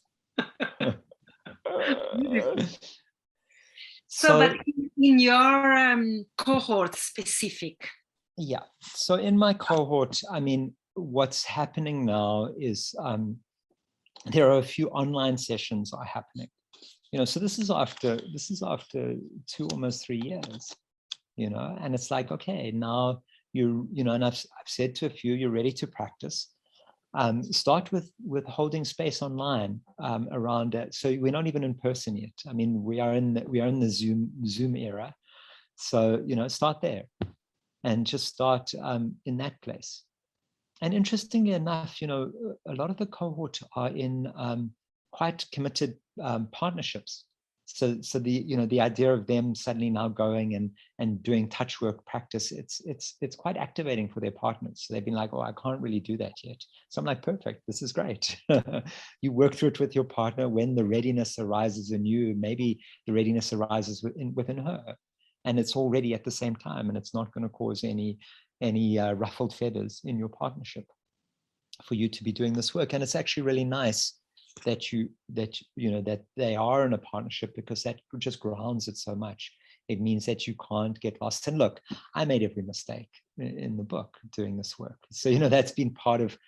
But in your cohort specific. Yeah. So in my cohort, I mean, what's happening now is there are a few online sessions are happening. So this is after 2, almost 3 years. And it's like, okay, now and I've said to a few, you're ready to practice. Start with holding space online around it. So we're not even in person yet. I mean, we are in the Zoom era. So start there, and just start in that place. And interestingly enough, a lot of the cohort are in quite committed partnerships. So the idea of them suddenly now going and doing touch work practice, it's quite activating for their partners. So they've been like, oh, I can't really do that yet. So I'm like, perfect, this is great. You work through it with your partner. When the readiness arises in you, maybe the readiness arises within her, and it's already at the same time, and it's not going to cause any ruffled feathers in your partnership for you to be doing this work. And it's actually really nice that they are in a partnership, because that just grounds it so much. It means that you can't get lost. And look, I made every mistake in the book doing this work. So that's been part of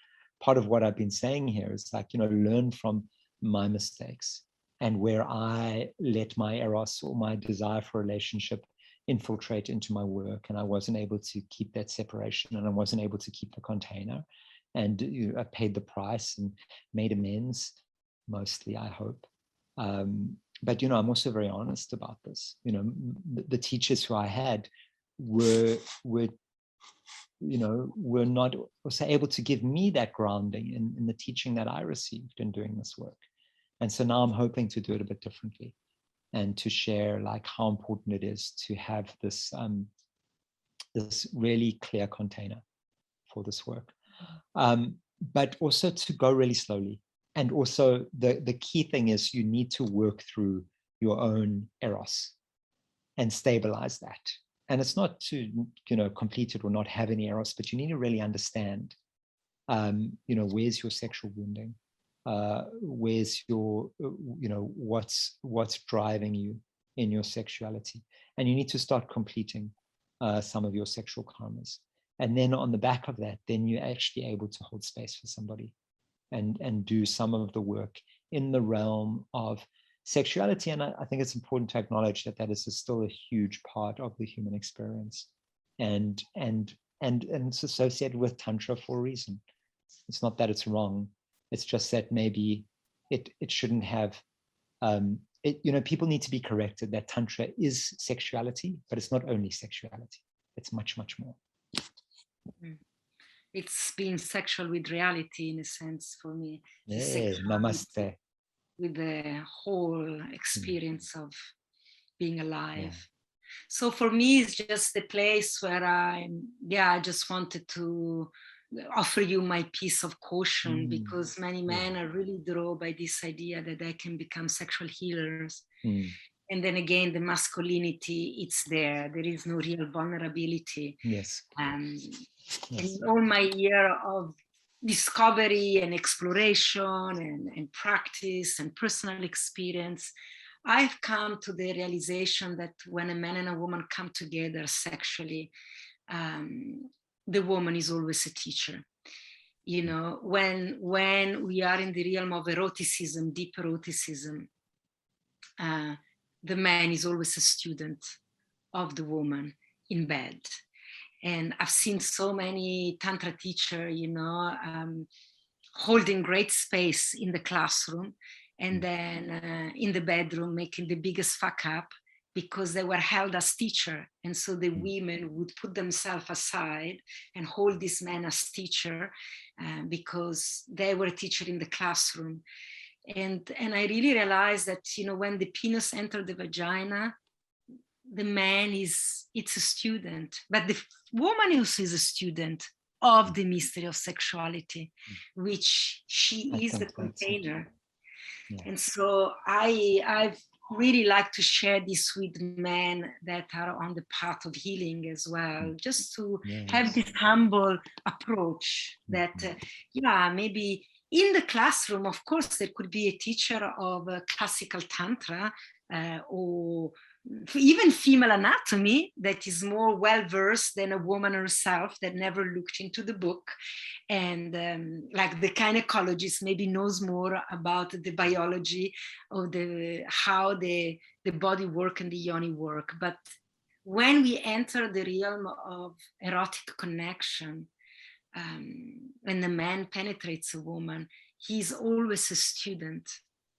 what I've been saying here, is like, learn from my mistakes, and where I let my eros or my desire for a relationship infiltrate into my work, and I wasn't able to keep that separation, and I wasn't able to keep the container, and I paid the price and made amends, mostly, I hope. But I'm also very honest about this. The teachers who I had were not also able to give me that grounding in the teaching that I received in doing this work. And so now I'm hoping to do it a bit differently, and to share like how important it is to have this this really clear container for this work, but also to go really slowly. And also the key thing is you need to work through your own eros and stabilize that. And it's not to complete it or not have any eros, but you need to really understand where's your sexual wounding, where's your what's driving you in your sexuality, and you need to start completing some of your sexual karmas. And then on the back of that, then you're actually able to hold space for somebody and do some of the work in the realm of sexuality. And I think it's important to acknowledge that is still a huge part of the human experience. and it's associated with Tantra for a reason. It's not that it's wrong. It's just that maybe it shouldn't have, people need to be corrected that Tantra is sexuality, but it's not only sexuality. It's much, much more. It's being sexual with reality, in a sense, for me. Yeah, namaste. With the whole experience of being alive. Yeah. So for me, it's just a place where I just wanted to offer you my piece of caution, because many men are really drawn by this idea that they can become sexual healers. And then again, the masculinity, it's there. There is no real vulnerability. Yes. And all my year of discovery and exploration and practice and personal experience, I've come to the realization that when a man and a woman come together sexually, the woman is always a teacher. You know, when we are in the realm of eroticism, deep eroticism, the man is always a student of the woman in bed. And I've seen so many Tantra teachers, holding great space in the classroom, and then in the bedroom making the biggest fuck up because they were held as teacher. And so the women would put themselves aside and hold this man as teacher because they were a teacher in the classroom. And I really realized that, when the penis entered the vagina, the man it's a student, but the woman also is a student of the mystery of sexuality, which she is the container. Yeah. And so I've really like to share this with men that are on the path of healing as well, just to have this humble approach that, maybe in the classroom, of course, there could be a teacher of classical Tantra or even female anatomy that is more well-versed than a woman herself that never looked into the book. And like the gynecologist maybe knows more about the biology of how the body work and the yoni work. But when we enter the realm of erotic connection, when the man penetrates a woman, he's always a student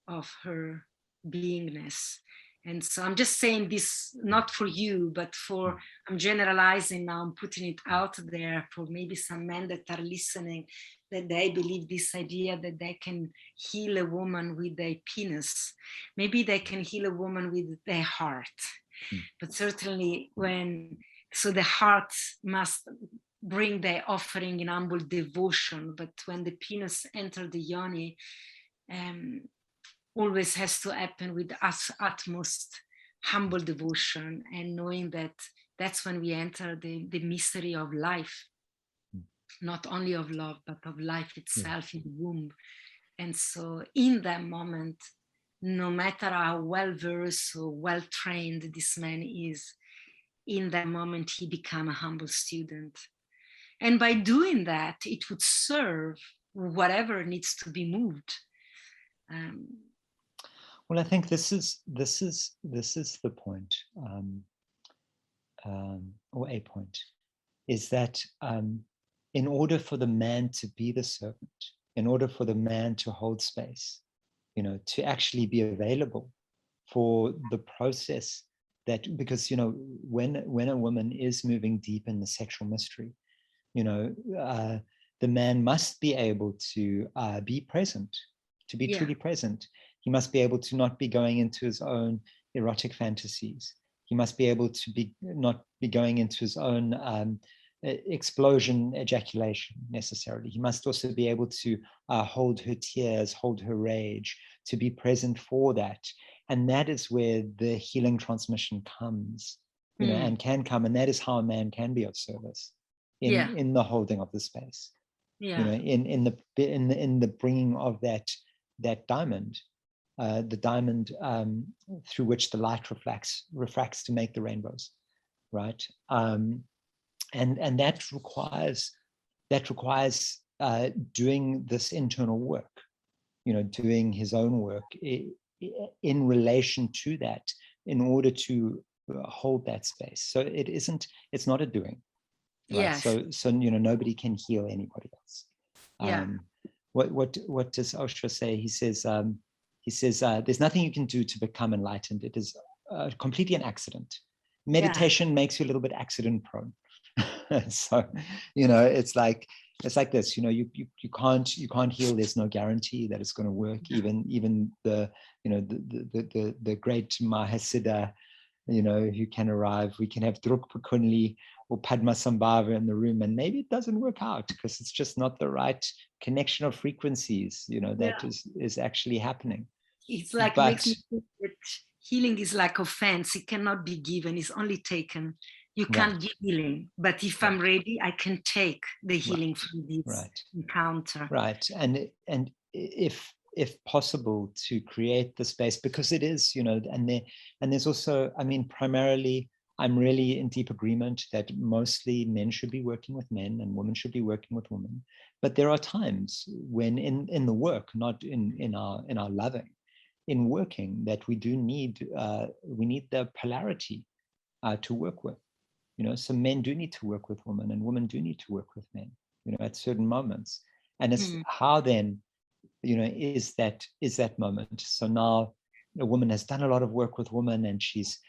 of her beingness. And so I'm just saying this not for you, but I'm generalizing now, I'm putting it out there for maybe some men that are listening, that they believe this idea that they can heal a woman with their penis. Maybe they can heal a woman with their heart. But certainly so the heart must bring their offering in humble devotion, but when the penis enters the yoni, always has to happen with utmost humble devotion, and knowing that that's when we enter the mystery of life, not only of love, but of life itself in the womb. And so in that moment, no matter how well-versed or well-trained this man is, in that moment, he becomes a humble student. And by doing that, it would serve whatever needs to be moved. Well, I think this is the point, or a point, is that in order for the man to be the servant, in order for the man to hold space, to actually be available for the process that, because when a woman is moving deep in the sexual mystery, the man must be able to be present, to be truly present. He must be able to not be going into his own erotic fantasies. He must be able to not be going into his own explosion ejaculation necessarily. He must also be able to hold her tears, hold her rage, to be present for that. And that is where the healing transmission comes, and can come. And that is how a man can be of service in the holding of the space. In the bringing of that diamond. The diamond through which the light refracts to make the rainbows, right? And that requires doing this internal work, doing his own work in relation to that, in order to hold that space. So it's not a doing. right? Yes. So nobody can heal anybody else. Yeah. What does Osho say? He says there's nothing you can do to become enlightened. It is completely an accident. Meditation makes you a little bit accident prone. So it's like this. You can't heal. There's no guarantee that it's going to work. Even the great Mahasiddha, who can arrive. We can have Drukpa Kunli or Padmasambhava in the room, and maybe it doesn't work out because it's just not the right connection of frequencies, that is actually happening. It's like, makes me think that healing is like offense. It cannot be given, it's only taken. You can't give healing, but if I'm ready, I can take the healing from this encounter. Right. And if possible, to create the space, because it is, and there's also, primarily, I'm really in deep agreement that mostly men should be working with men and women should be working with women. But there are times when in the work, not in our loving, in working, that we do need the polarity to work with. So men do need to work with women and women do need to work with men, at certain moments. And it's how then, is that moment. So now a woman has done a lot of work with women and she's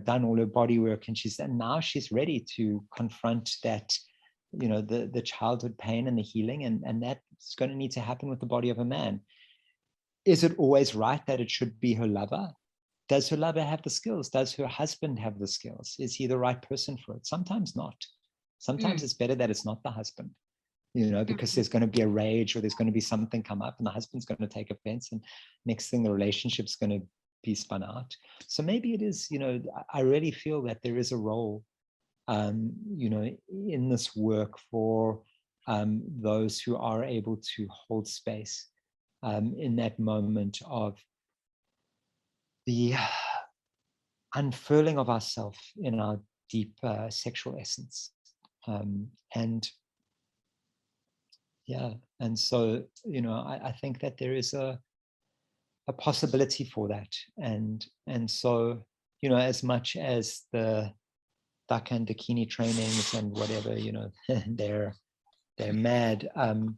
done all her body work, and now she's ready to confront that, the childhood pain and the healing, and that's going to need to happen with the body of a man. Is it always right that it should be her lover? Does her lover have the skills? Does her husband have the skills? Is he the right person for it? Sometimes not. Sometimes it's better that it's not the husband, because there's going to be a rage or there's going to be something come up and the husband's going to take offense, and next thing the relationship's going to be spun out. So maybe it is, I really feel that there is a role, in this work for those who are able to hold space in that moment of the unfurling of ourselves in our deep sexual essence. And so, I think that there is a possibility for that. And so, as much as the Daka and Dakini trainings and whatever, they're mad. And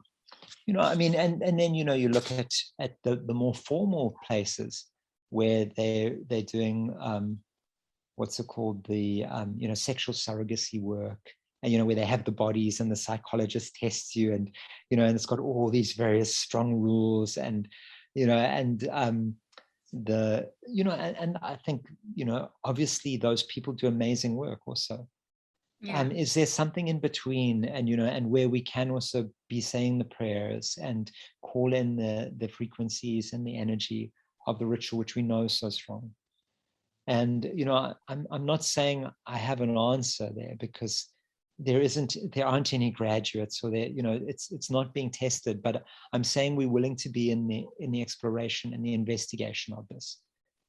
then, you look at the more formal places where they're doing what's it called, the sexual surrogacy work, and where they have the bodies and the psychologist tests you, and and it's got all these various strong rules, and and I think obviously those people do amazing work also. Is there something in between, and and where we can also be saying the prayers and call in the frequencies and the energy of the ritual, which we know is so strong? And I'm not saying I have an answer there, because there aren't any graduates, or it's not being tested. But I'm saying we're willing to be in the exploration and the investigation of this.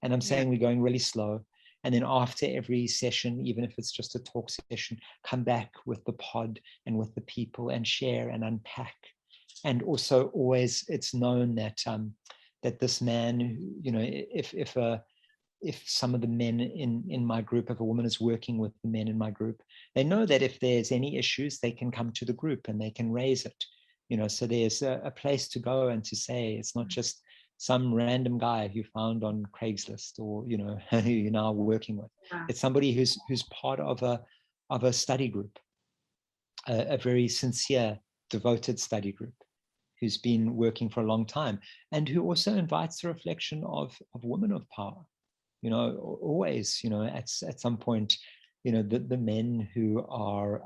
And I'm saying we're going really slow. And then after every session, even if it's just a talk session, come back with the pod and with the people and share and unpack. And also always it's known that that this man, if some of the men in my group, if a woman is working with the men in my group, they know that if there's any issues, they can come to the group and they can raise it. So there's a place to go and to say, it's not just some random guy who found on Craigslist, or who you're now working with. It's somebody who's part of a study group, a very sincere, devoted study group, who's been working for a long time, and who also invites the reflection of women of power. Always, at some point, the men who are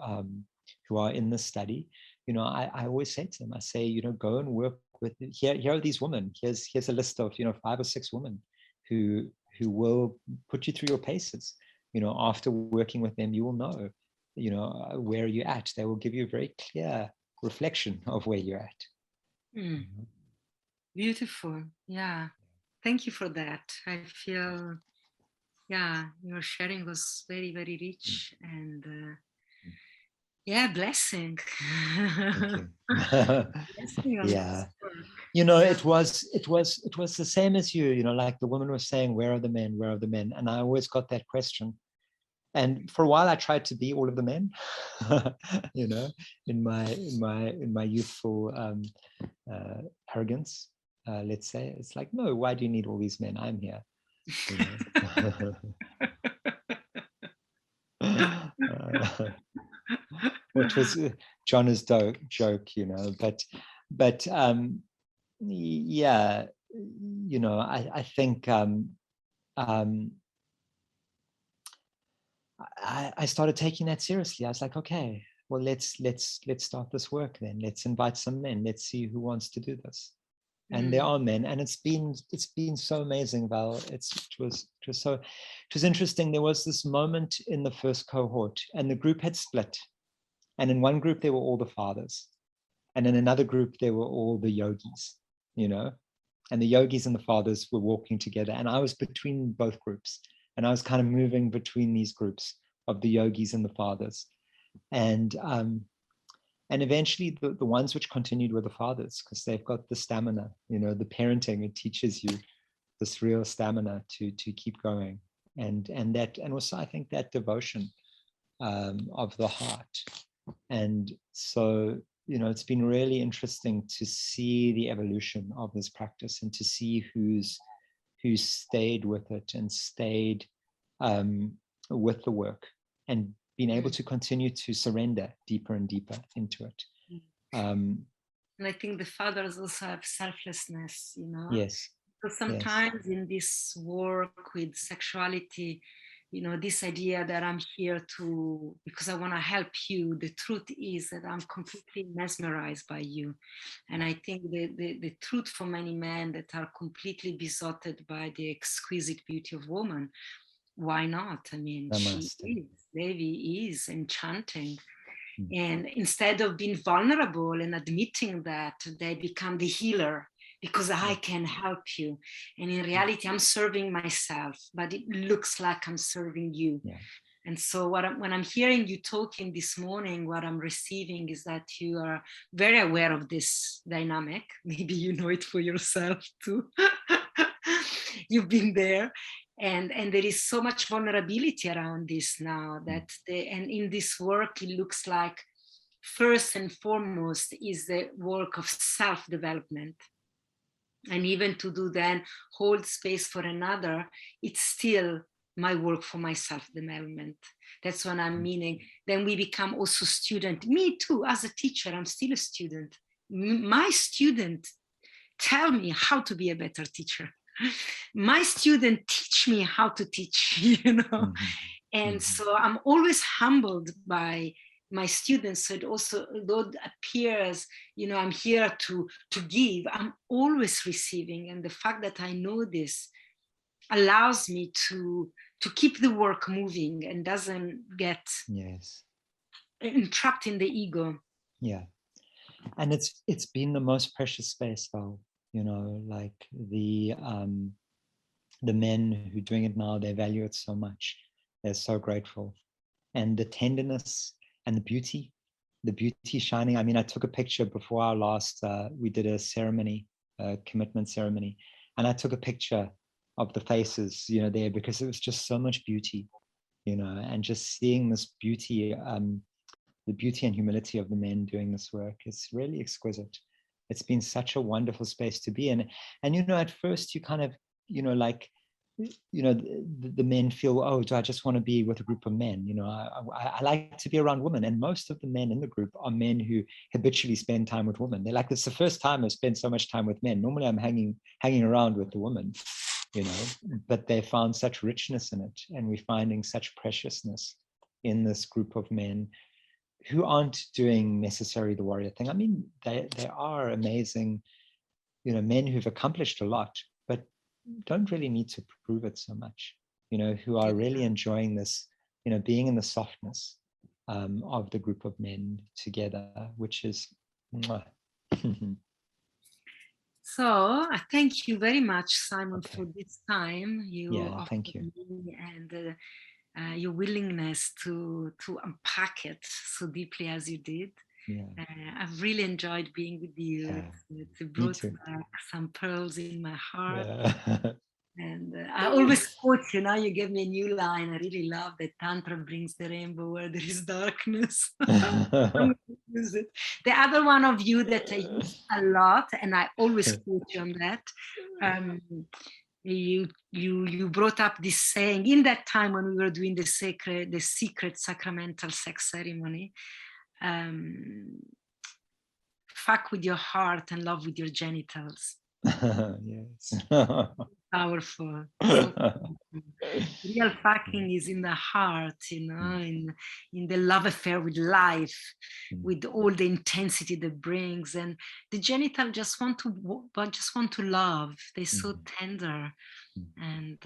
in the study, I always say to them, I say, go and work with, here are these women. Here's a list of 5 or 6 women who will put you through your paces. After working with them, you will know, where you're at. They will give you a very clear reflection of where you're at. Beautiful. Yeah. Thank you for that. I feel, your sharing was very, very rich, and blessing. Blessing on Yeah. this work. It was the same as you, like the woman was saying, where are the men? Where are the men? And I always got that question. And for a while I tried to be all of the men, you know, in my youthful arrogance, let's say. It's like, no, why do you need all these men? I'm here, you know. Which was John's joke, you know, but yeah, you know, I think I started taking that seriously. I was like, okay, well, let's start this work then. Let's invite some men. Let's see who wants to do this. And there are men, and it's been so amazing, Val. It was interesting. There was this moment in the first cohort, and the group had split. And in one group there were all the fathers, and in another group there were all the yogis, you know. And the yogis and the fathers were walking together, and I was between both groups, and I was kind of moving between these groups of the yogis and the fathers, and eventually the ones which continued were the fathers, because they've got the stamina, you know, the parenting, it teaches you this real stamina to keep going, and also I think that devotion of the heart. And so, you know, it's been really interesting to see the evolution of this practice and to see who's stayed with it and stayed with the work and been able to continue to surrender deeper and deeper into it. And I think the fathers also have selflessness, you know. Yes. Because sometimes in this work with sexuality, you know, this idea that I'm here because I want to help you, the truth is that I'm completely mesmerized by you. And I think the truth for many men that are completely besotted by the exquisite beauty of woman, why not? I mean, Devi is enchanting. And instead of being vulnerable and admitting that, they become the healer, because I can help you. And in reality, I'm serving myself, but it looks like I'm serving you. Yeah. And so when I'm hearing you talking this morning, what I'm receiving is that you are very aware of this dynamic. Maybe you know it for yourself too. You've been there. And there is so much vulnerability around this now that and in this work, it looks like first and foremost is the work of self-development. And even to do then hold space for another, it's still my work for my self-development. That's what I'm meaning. Then we become also student. Me too, as a teacher, I'm still a student. My student tell me how to be a better teacher. My student teach me how to teach, you know. And so I'm always humbled by my students. So it also, though it appears, you know, I'm here to give, I'm always receiving. And the fact that I know this allows me to keep the work moving and doesn't get entrapped in the ego. Yeah. And it's been the most precious space, though, you know, like the men who are doing it now, they value it so much. They're so grateful. And the tenderness and the beauty shining. I mean, I took a picture before our last, we did a ceremony, a commitment ceremony. And I took a picture of the faces, you know, there, because it was just so much beauty, you know, and just seeing this beauty, the beauty and humility of the men doing this work is really exquisite. It's been such a wonderful space to be in. And, you know, at first you kind of, you know, like, you know, the men feel, oh, do I just want to be with a group of men? You know, I like to be around women. And most of the men in the group are men who habitually spend time with women. They're like, it's the first time I've spent so much time with men. Normally I'm hanging around with the women, you know, but they found such richness in it. And we're finding such preciousness in this group of men who aren't doing necessarily the warrior thing. I mean, they are amazing, you know, men who've accomplished a lot, but don't really need to prove it so much, you know, who are really enjoying this, you know, being in the softness of the group of men together, which is So I thank you very much, Simon, for this time thank you. And your willingness to unpack it so deeply as you did. I've really enjoyed being with you. It brought back some pearls in my heart. And I always quote you. Now you gave me a new line. I really love that Tantra brings the rainbow where there is darkness. Use it. The other one of you that I use a lot, and I always quote you on that. You brought up this saying in that time when we were doing the secret sacramental sex ceremony. Fuck with your heart and love with your genitals. Yes. Powerful. So powerful. Real fucking is in the heart, you know, in the love affair with life, with all the intensity that brings. And the genital just want to love. They're so tender. And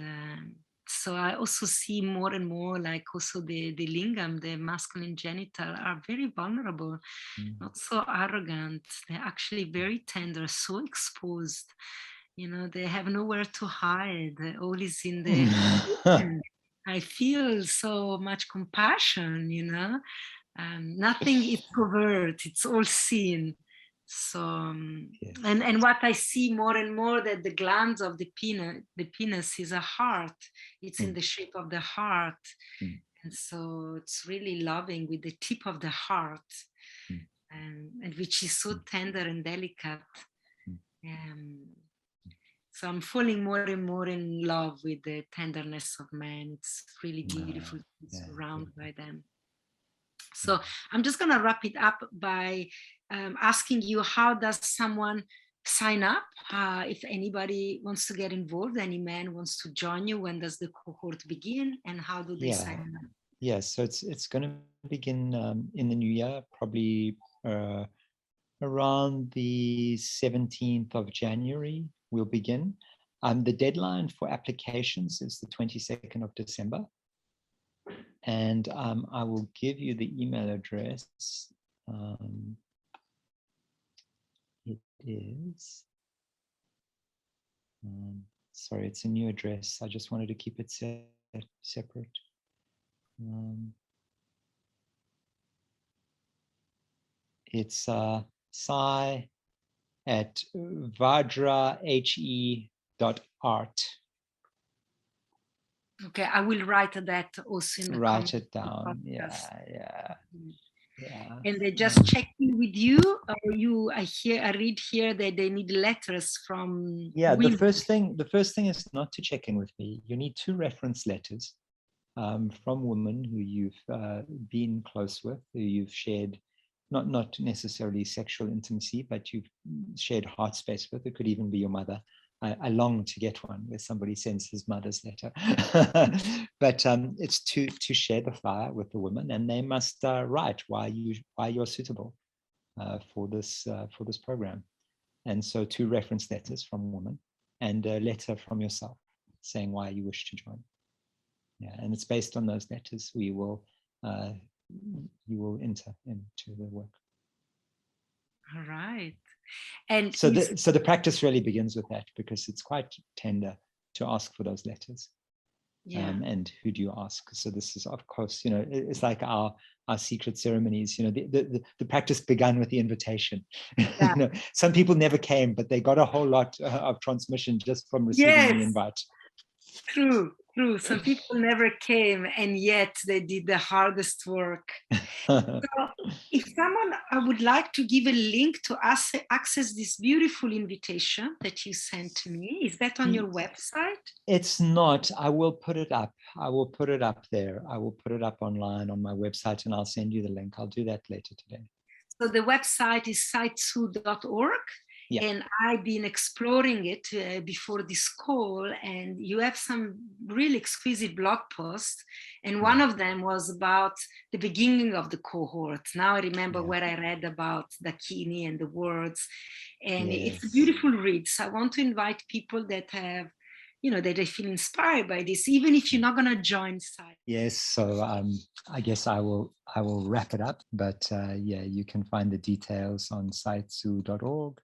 so I also see more and more, like also the lingam, the masculine genital, are very vulnerable, not so arrogant. They're actually very tender, so exposed. You know, they have nowhere to hide. All is in the. I feel so much compassion. You know, nothing is covert. It's all seen. So Yes. and what I see more and more, that the glands of the penis is a heart. It's in the shape of the heart, and so it's really loving with the tip of the heart, and which is so tender and delicate. So I'm falling more and more in love with the tenderness of man. It's really beautiful to be surrounded by them. So I'm just going to wrap it up by asking you, how does someone sign up? If anybody wants to get involved, any man wants to join you, when does the cohort begin, and how do they sign up? Yeah, so it's going to begin in the new year, probably around the 17th of January, we'll begin. The deadline for applications is the 22nd of December. And I will give you the email address. It is, sorry, it's a new address. I just wanted to keep it separate. It's Sy at VAJRA.art. Okay, I will write that also in the Write it down. Yeah. And they just check in with you, or I read here that they need letters from women. The first thing is not to check in with me. You need 2 reference letters from women who you've been close with, who you've shared not necessarily sexual intimacy, but you've shared heart space with. It could even be your mother. I long to get one where somebody sends his mother's letter. But it's to share the fire with the woman, and they must write why you're suitable for this program. And so 2 reference letters from women, and a letter from yourself saying why you wish to join. Yeah, and it's based on those letters you will enter into the work. All right. And so the practice really begins with that, because it's quite tender to ask for those letters. And who do you ask? So this is, of course, you know, it's like our secret ceremonies. You know, the practice began with the invitation. You know, some people never came, but they got a whole lot of transmission just from receiving the invite. True. Some people never came, and yet they did the hardest work. So if someone would like to give a link to access this beautiful invitation that you sent to me, is that on your website? It's not. I will put it up. I will put it up there. I will put it up online on my website, and I'll send you the link. I'll do that later today. So the website is sytzu.org. Yeah. And I've been exploring it before this call, and you have some really exquisite blog posts. And one of them was about the beginning of the cohort. Now I remember where I read about Dakini and the words, and it's a beautiful read. So I want to invite people that have, you know, that they feel inspired by this, even if you're not going to join Sy. Yes, so I guess I will wrap it up, but yeah, you can find the details on sytzu.org.